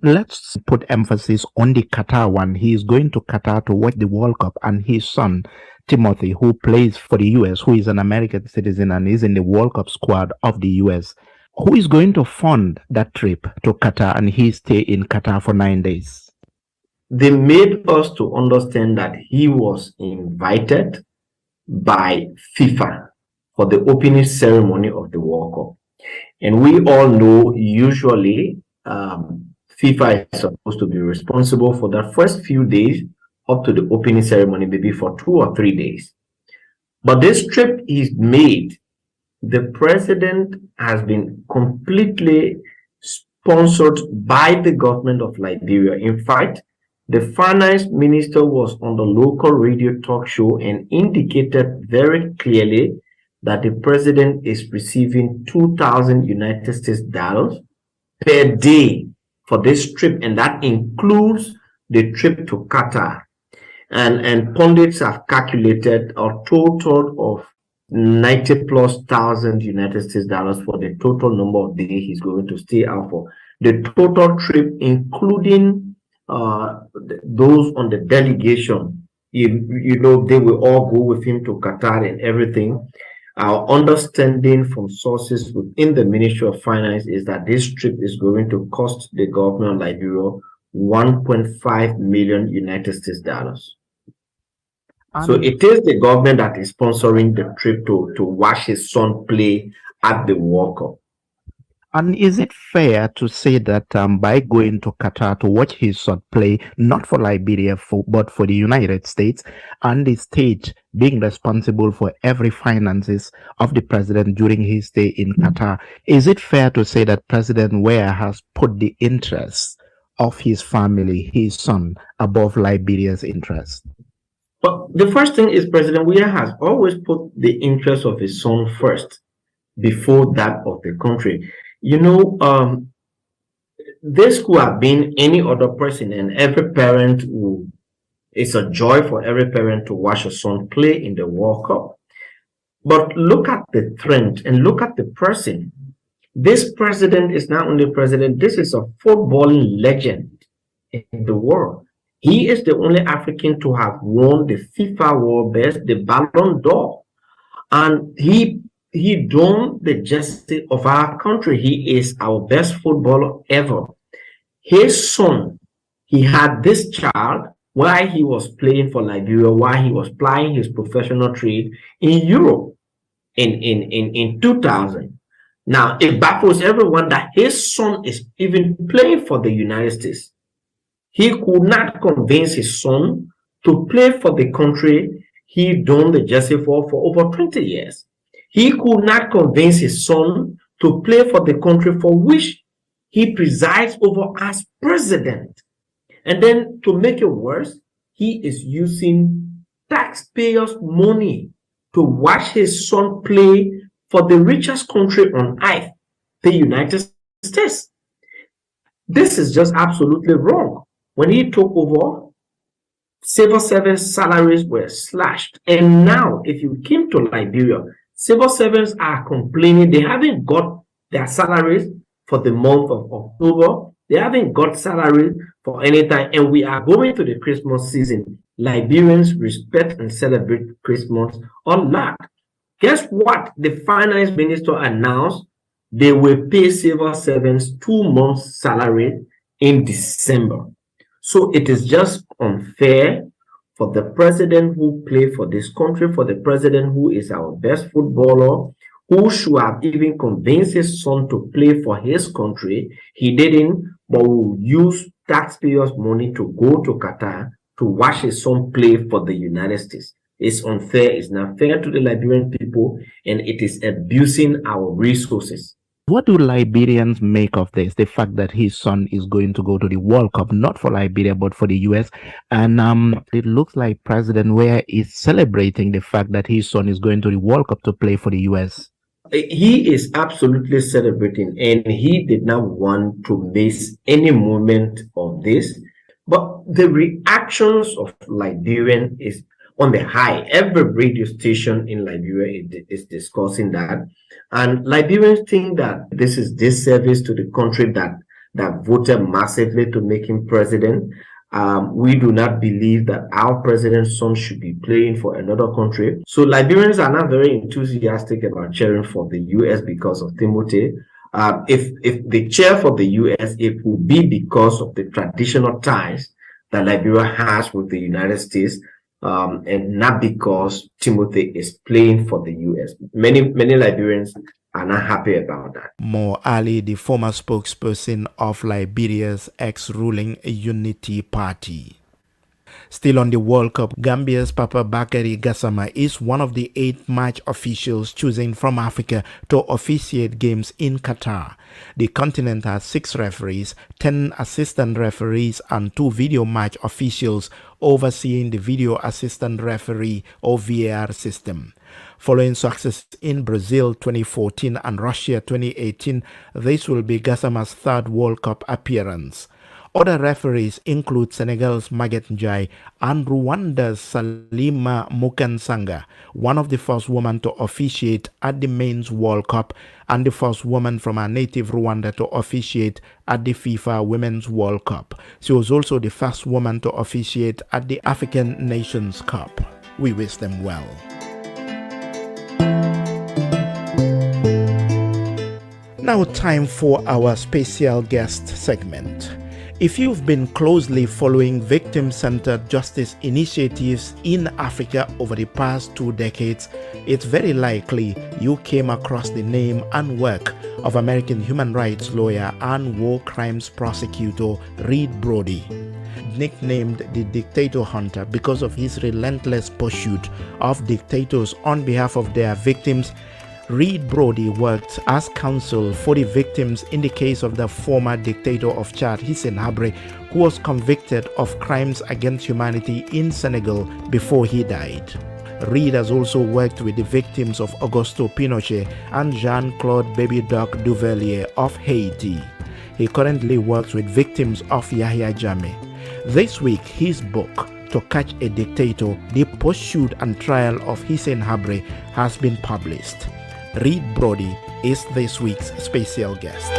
let's put emphasis on the Qatar one. He is going to Qatar to watch the World Cup, and his son, Timothy, who plays for the US, who is an American citizen and is in the World Cup squad of the US, who is going to fund that trip to Qatar and he stay in Qatar for 9 days. They made us to understand that he was invited by FIFA for the opening ceremony of the World Cup. And we all know usually FIFA is supposed to be responsible for the first few days up to the opening ceremony, maybe for 2 or 3 days. But this trip is made, the president has been completely sponsored by the government of Liberia. In fact, the finance minister was on the local radio talk show and indicated very clearly that the president is receiving 2,000 United States dollars per day for this trip, and that includes the trip to Qatar. And pundits have calculated a total of 90,000+ United States dollars for the total number of days he's going to stay out for. The total trip, including those on the delegation, you know, they will all go with him to Qatar and everything. Our understanding from sources within the Ministry of Finance is that this trip is going to cost the government of Liberia 1.5 million United States dollars. So it is the government that is sponsoring the trip to watch his son play at the World Cup. And is it fair to say that by going to Qatar to watch his son play, not for Liberia, but for the United States, and the state being responsible for every finances of the president during his stay in Qatar, is it fair to say that President Weah has put the interests of his family, his son, above Liberia's interests? But the first thing is President Weah has always put the interests of his son first before that of the country. You know, this could have been any other person, and every parent who, it's a joy for every parent to watch a son play in the World Cup. But look at the trend and look at the person. This president is not only president, this is a footballing legend in the world. He is the only African to have won the FIFA World Best, the Ballon d'Or. And he donned the jersey of our country. He is our best footballer ever. his son, he had this child while he was playing for Liberia, while he was plying his professional trade in Europe in 2000. Now, it baffles everyone that his son is even playing for the United States. He could not convince his son to play for the country he donned the jersey for over 20 years. He could not convince his son to play for the country for which he presides over as president. And then to make it worse, he is using taxpayers' money to watch his son play for the richest country on earth, the United States. This is just absolutely wrong. When he took over, civil servants' salaries were slashed. And now, if you came to Liberia, civil servants are complaining they haven't got their salaries for the month of October. They haven't got salaries for any time. And we are going to the Christmas season. Liberians respect and celebrate Christmas a lot. Guess what? The finance minister announced they will pay civil servants 2 months' salary in December. So it is just unfair for the president who played for this country, for the president who is our best footballer, who should have even convinced his son to play for his country. He didn't, but will use taxpayers' money to go to Qatar to watch his son play for the United States. It's unfair, it's not fair to the Liberian people, and it is abusing our resources. What do Liberians make of this? The fact that his son is going to go to the World Cup, not for Liberia, but for the US. And it looks like President Weah is celebrating the fact that his son is going to the World Cup to play for the US. He is absolutely celebrating, and he did not want to miss any moment of this. But the reactions of Liberian is on the high. Every radio station in Liberia is discussing that. And Liberians think that this is disservice to the country that voted massively to make him president. We do not believe that our president's son should be playing for another country. So Liberians are not very enthusiastic about cheering for the US because of Timothy. If they cheer for the US, it will be because of the traditional ties that Liberia has with the United States. And not because Timothy is playing for the US. Many Liberians are not happy about that. Mo Ali, the former spokesperson of Liberia's ex-ruling Unity Party. Still on the World Cup, Gambia's Papa Bakary Gassama is one of the 8 match officials chosen from Africa to officiate games in Qatar. The continent has 6 referees, 10 assistant referees, and 2 video match officials overseeing the video assistant referee or VAR system. Following success in Brazil 2014 and Russia 2018, this will be Gassama's 3rd World Cup appearance. Other referees include Senegal's Maguette Ndiaye and Rwanda's Salima Mukansanga, one of the first women to officiate at the Men's World Cup and the first woman from her native Rwanda to officiate at the FIFA Women's World Cup. She was also the first woman to officiate at the African Nations Cup. We wish them well. Now time for our special guest segment. If you've been closely following victim-centered justice initiatives in Africa over the past 2 decades, it's very likely you came across the name and work of American human rights lawyer and war crimes prosecutor Reed Brody. Nicknamed the Dictator Hunter because of his relentless pursuit of dictators on behalf of their victims, Reed Brody worked as counsel for the victims in the case of the former dictator of Chad, Hissène Habré, who was convicted of crimes against humanity in Senegal before he died. Reed has also worked with the victims of Augusto Pinochet and Jean-Claude Baby Doc Duvalier of Haiti. He currently works with victims of Yahya Jammeh. This week, his book, To Catch a Dictator, The Pursuit and Trial of Hissène Habré, has been published. Reed Brody is this week's special guest.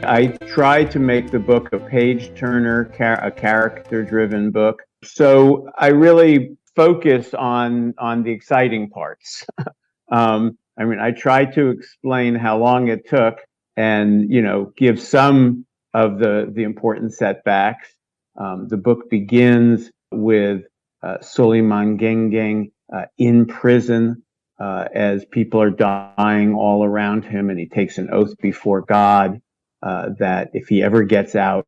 I tried to make the book a page-turner, a character-driven book. So I really focus on the exciting parts. I mean, I tried to explain how long it took and, give some of the important setbacks. The book begins with Suleiman Gengeng in prison as people are dying all around him, and he takes an oath before God that if he ever gets out,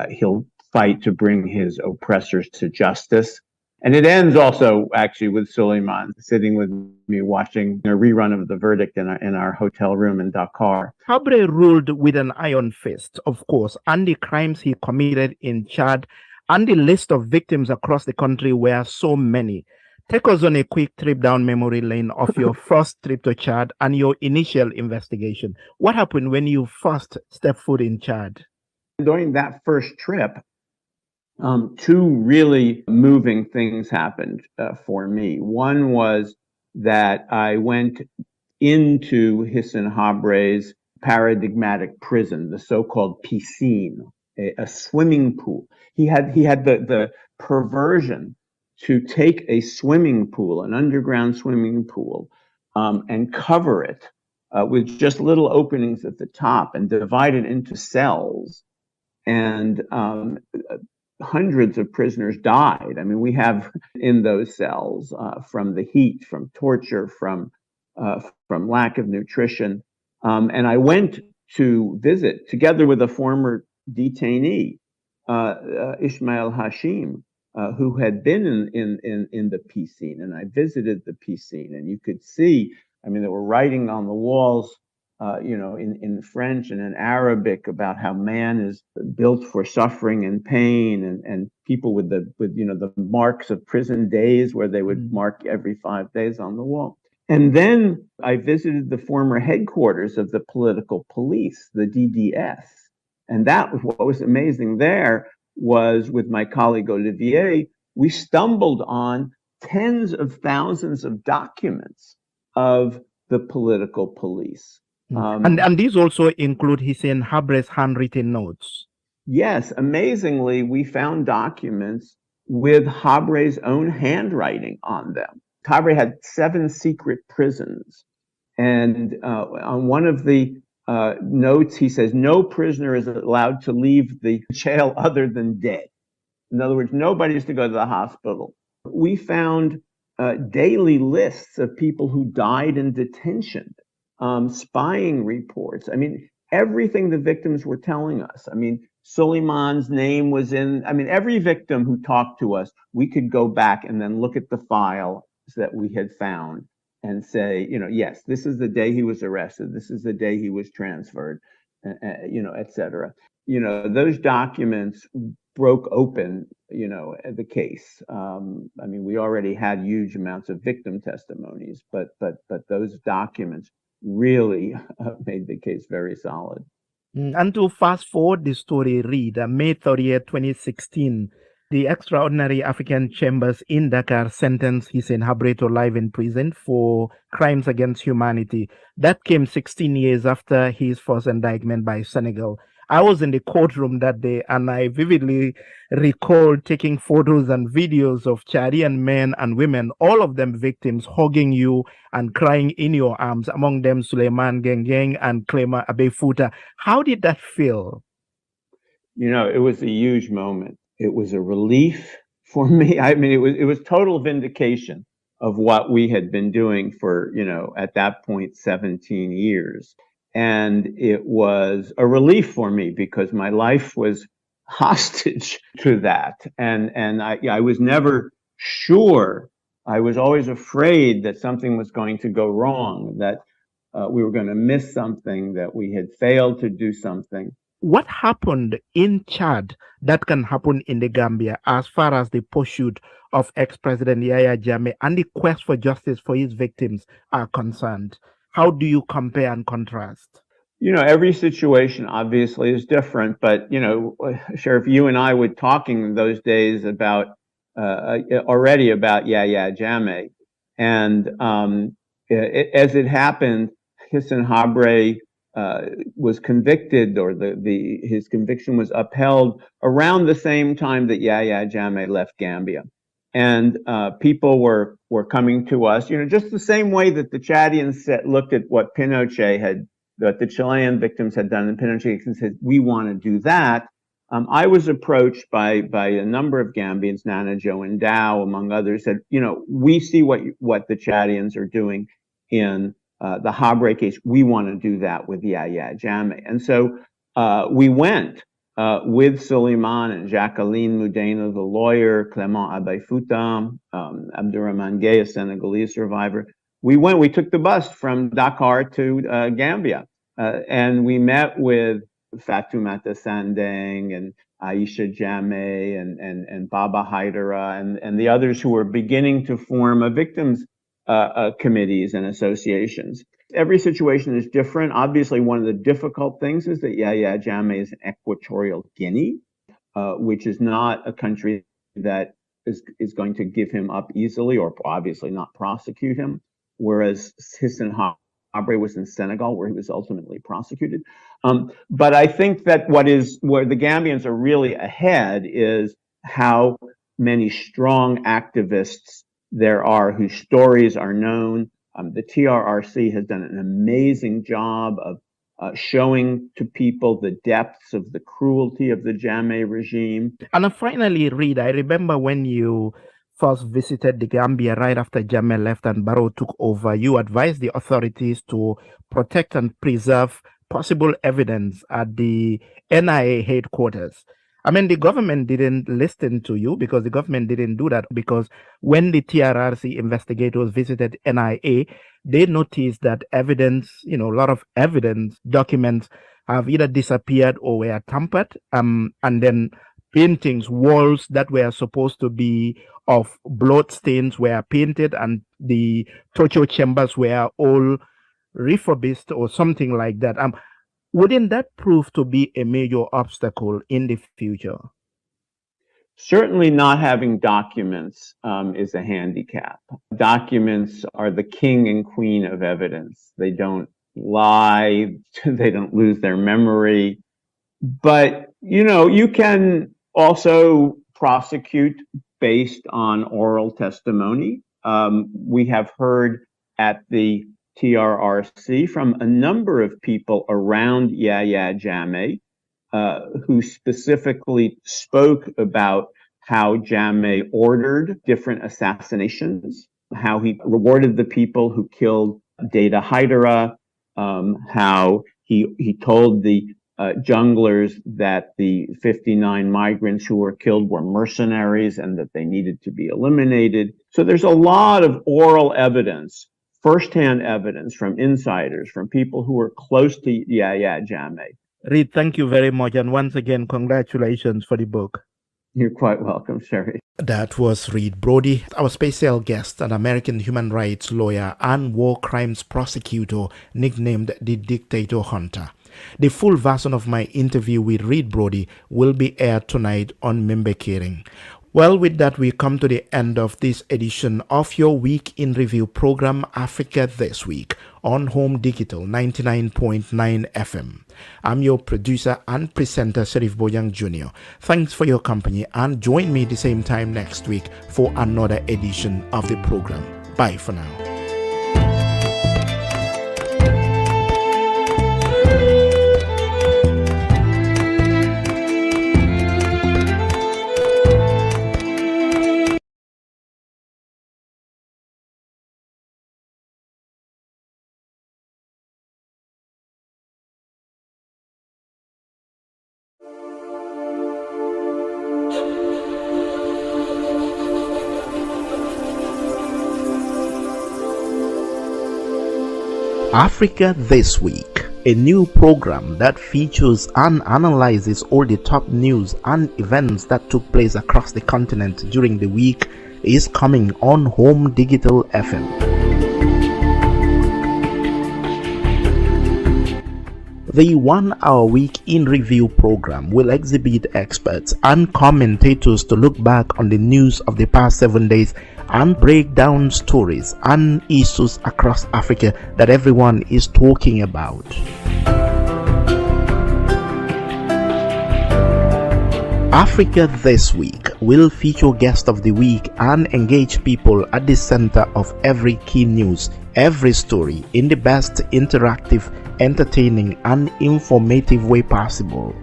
he'll fight to bring his oppressors to justice. And it ends also actually with Suleiman sitting with me watching a rerun of the verdict in our hotel room in Dakar. Habre ruled with an iron fist, of course, and the crimes he committed in Chad and the list of victims across the country were so many. Take us on a quick trip down memory lane of your first trip to Chad and your initial investigation. What happened when you first stepped foot in Chad? During that first trip, two really moving things happened for me. One was that I went into Hissin Habre's paradigmatic prison, the so-called piscine, a swimming pool. He had the perversion to take a swimming pool, an underground swimming pool, and cover it with just little openings at the top and divide it into cells. And hundreds of prisoners died. I mean, we have in those cells from the heat, from torture, from lack of nutrition. And I went to visit together with a former detainee, Ismail Hashim, who had been in the piscine, and I visited the piscine, and you could see, I mean, there were writing on the walls, in French and in Arabic about how man is built for suffering and pain, and people with the marks of prison days where they would mark every 5 days on the wall. And then I visited the former headquarters of the political police, the DDS. And what was amazing there was, with my colleague Olivier, we stumbled on tens of thousands of documents of the political police. And these also include Hissin Habre's handwritten notes. Yes, amazingly, we found documents with Habre's own handwriting on them. Habre had 7 secret prisons. And on one of the notes, he says, no prisoner is allowed to leave the jail other than dead. In other words, nobody is to go to the hospital. We found daily lists of people who died in detention, spying reports. I mean, everything the victims were telling us. I mean, Suleiman's name was in, I mean, every victim who talked to us, we could go back and then look at the file that we had found and say, yes, this is the day he was arrested. This is the day he was transferred, et cetera. Those documents broke open, the case. I mean, we already had huge amounts of victim testimonies, but those documents really made the case very solid. And to fast forward the story, read May 30th, 2016, the Extraordinary African Chambers in Dakar sentenced Hissin Habre to life in prison for crimes against humanity. That came 16 years after his first indictment by Senegal. I was in the courtroom that day, and I vividly recall taking photos and videos of Chadian men and women, all of them victims, hugging you and crying in your arms, among them Suleiman Gengeng and Clément Abefuta. How did that feel? It was a huge moment. It was a relief for me. I mean, it was total vindication of what we had been doing for, at that point, 17 years. And it was a relief for me because my life was hostage to that. And I was never sure. I was always afraid that something was going to go wrong, that we were going to miss something, that we had failed to do something. What happened in Chad that can happen in the Gambia as far as the pursuit of ex-President Yahya Jammeh and the quest for justice for his victims are concerned? How do you compare and contrast? Every situation obviously is different, but, Sheriff, you and I were talking in those days about already about Yahya Jammeh. And as it happened, Hissin Habre was convicted, or his conviction was upheld around the same time that Yahya Jammeh left Gambia. And people were coming to us, just the same way that the Chadians looked at what that the Chilean victims had done, and Pinochet said, we want to do that. I was approached by a number of Gambians, Nana, Joe, and Dow, among others, said, we see what the Chadians are doing in the Habre case. We want to do that with Yahya Jammeh. And so we went with Suleiman and Jacqueline Mudena, the lawyer, Clement Abayfuta, Abdurrahman Gay, a Senegalese survivor. We took the bus from Dakar to Gambia, and we met with Fatoumata Sandeng and Aisha Jammeh and Baba Haidara and the others who were beginning to form victims committees and associations. Every situation is different. Obviously, one of the difficult things is that Yahya Jammeh is in Equatorial Guinea, which is not a country that is going to give him up easily or obviously not prosecute him, whereas Hissan Habre was in Senegal, where he was ultimately prosecuted. But I think that where the Gambians are really ahead is how many strong activists there are whose stories are known. The TRRC has done an amazing job of showing to people the depths of the cruelty of the Jammeh regime. And finally, Reed, I remember when you first visited the Gambia right after Jammeh left and Barrow took over, you advised the authorities to protect and preserve possible evidence at the NIA headquarters. I mean, the government didn't listen to you because the government didn't do that, because when the TRRC investigators visited NIA, they noticed that evidence, a lot of evidence documents have either disappeared or were tampered, and then paintings, walls that were supposed to be of blood stains were painted, and the torture chambers were all refurbished or something like that. Wouldn't that prove to be a major obstacle in the future? Certainly not having documents is a handicap. Documents are the king and queen of evidence. They don't lie, they don't lose their memory. But, you can also prosecute based on oral testimony. We have heard at the TRRC from a number of people around Yahya Jammeh who specifically spoke about how Jammeh ordered different assassinations, how he rewarded the people who killed Data Haidara, how he told the junglers that the 59 migrants who were killed were mercenaries and that they needed to be eliminated. So there's a lot of oral evidence, firsthand evidence from insiders, from people who were close to Yahya Jammeh. Reed, thank you very much. And once again, congratulations for the book. You're quite welcome, Sherry. That was Reed Brody, our special guest, an American human rights lawyer and war crimes prosecutor nicknamed the Dictator Hunter. The full version of my interview with Reed Brody will be aired tonight on Mengbe Kering. Well, with that, we come to the end of this edition of your Week in Review program, Africa This Week, on Home Digital 99.9 FM. I'm your producer and presenter, Sheriff Bojang Jnr. Thanks for your company, and join me the same time next week for another edition of the program. Bye for now. Africa This Week, a new program that features and analyzes all the top news and events that took place across the continent during the week, is coming on Home Digital FM. The 1 hour Week in Review program will exhibit experts and commentators to look back on the news of the past 7 days and break down stories and issues across Africa that everyone is talking about. Africa This Week will feature Guest of the Week and engage people at the center of every key news, every story in the best interactive, entertaining and informative way possible.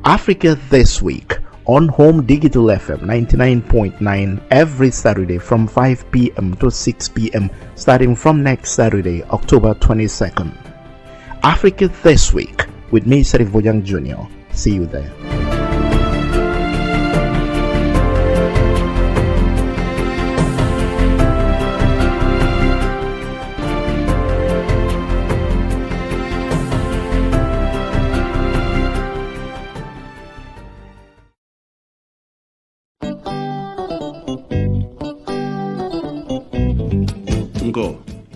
Africa This Week on Home Digital FM 99.9 every Saturday from 5 p.m. to 6 p.m. starting from next Saturday, October 22nd. Africa This Week with me, Bojang Jnr. See you there. Ngo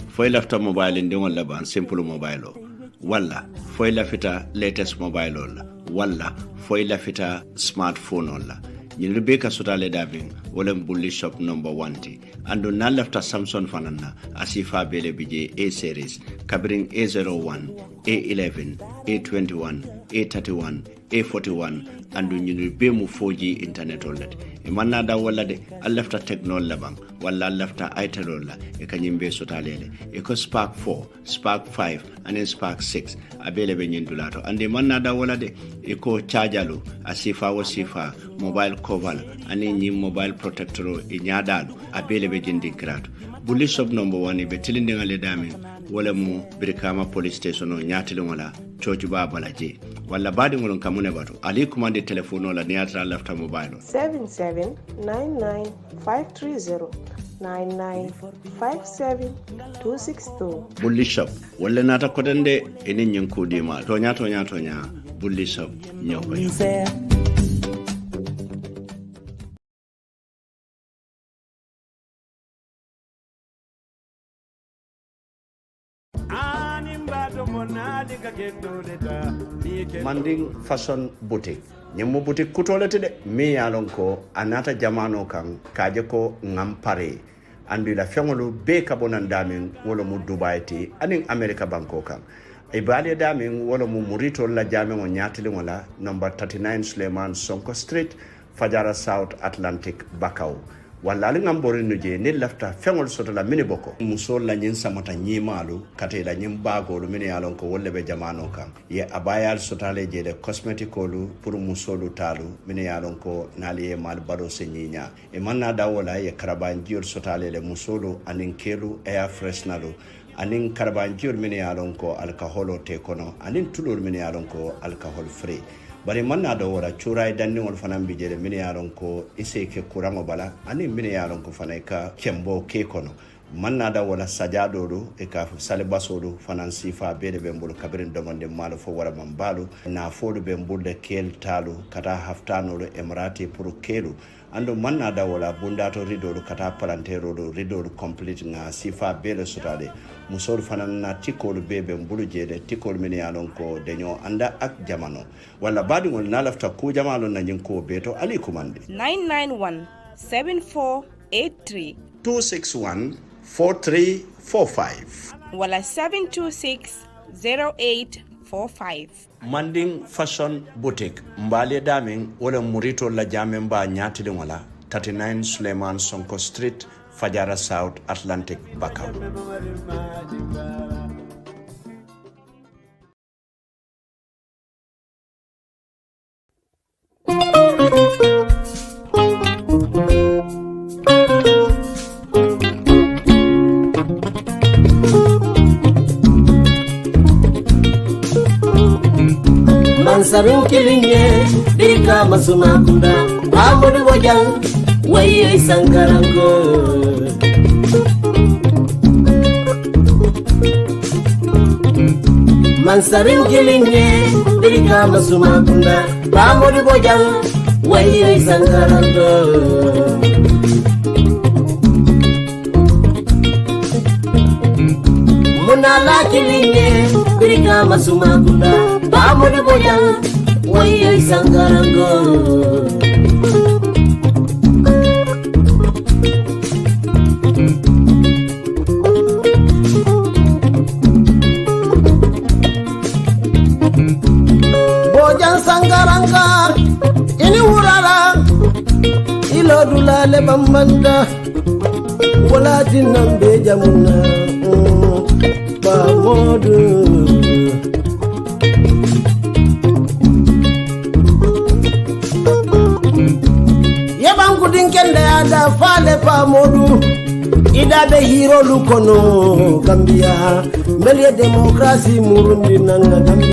foy lafta mobile ndi wala ban simple mobile o walla foy lafita latest mobile o walla foy lafita smartphone o la ñil be ka sotale dabin wala bulli shop number 1 ti ando na lafta Samsung fanana asifa bele bije A series kabring A01 A11 A21 A31 A41 andu ñil be mu 4G internet o let e manna da wala de alafta technology bang wala lafta itel la e kanyim be sotalele e ko Spark 4 Spark 5 and Spark 6 abele be ñindulato ande manna da wala de e ko chargerlo asifa wasifa mobile cover ani ñi mobile protector e nyaadalu abele be jindi grato bulli shop number 1 be tilinde ngale damin wala mu Brikama police station o nyaatile wala choju ba balaje wala badi ngolon kamune bato ali commande telephone wala niatra lafta mobile 7799530 9957262 bulli shop wala nata kodande enen nyanko de ma tonya bulli shop nyoko Manding Fashion Boutique ñemmo boutique kutolete de mi yalon ko anata jamano kan kaje ko ngampare andu la fengolu be kabonan damin wala mu Dubai ti anin America banko kan e baale damin wala mu murito la jamen o nyatili wala number 39 Suleiman Sonko Street Fajara South Atlantic Bakau walla li ngambori nuje ni lafta fengol soto la mini boko musol la nyin samata nyimalu kate la nyim bagolu mini yalon ko wolle be jamano kan ye abayal sotale je de cosmeticolu pour musolu talu mini yalon ko nali e mal bado se nyinya e manna da wala ye karabanjur sotale le musolu anin kelu air freshenalu anin karabanjur mini yalon ko alcohol te kono anin tulur mini yalon ko alcohol free bari manna do wora churay danni wol fanan bi jere min yaron ko ise ke kurango bala ani min yaron ko fanay ka kembo ke kono manna da wala sajado do e ka sale basodo fanan sifa bede be mbul kabirin domande malo fo wara mambalu na fodo be mbulde kel talu kata haftano do emirati pour kelu ando manna da wala bundato rido do kata palantero do rido do complete na sifa bele sotade musor fanan na tikol bebe mbulu jede tikol min yalon ko deño anda ak jamano wala badi ngol na lafta ku jamalo na nyinko beto ali kumande 991 7483 261 4345 wala 726 0845 Manding Fashion Boutique mbale damin wala murito la jamen ba nyatili wala 39 Suleiman Sonko Street Fajara South Atlantic Bakau. Mansarun kilinye dika masumakunda Amudu Bojang waye sankarango Mansarun kilinye dika masumakunda Amudu Bojang waye sankarango Munala kilinye dika masumakunda Amudu Bojang waye sankarango Bojang sankaranga ini urara Hakkilo dulale bambanda wala tinambe jamuna ba modu yabanku dinkende ada fale pa modu ida be hero lukono Gambia melie demokrasi murundi nanga Gambia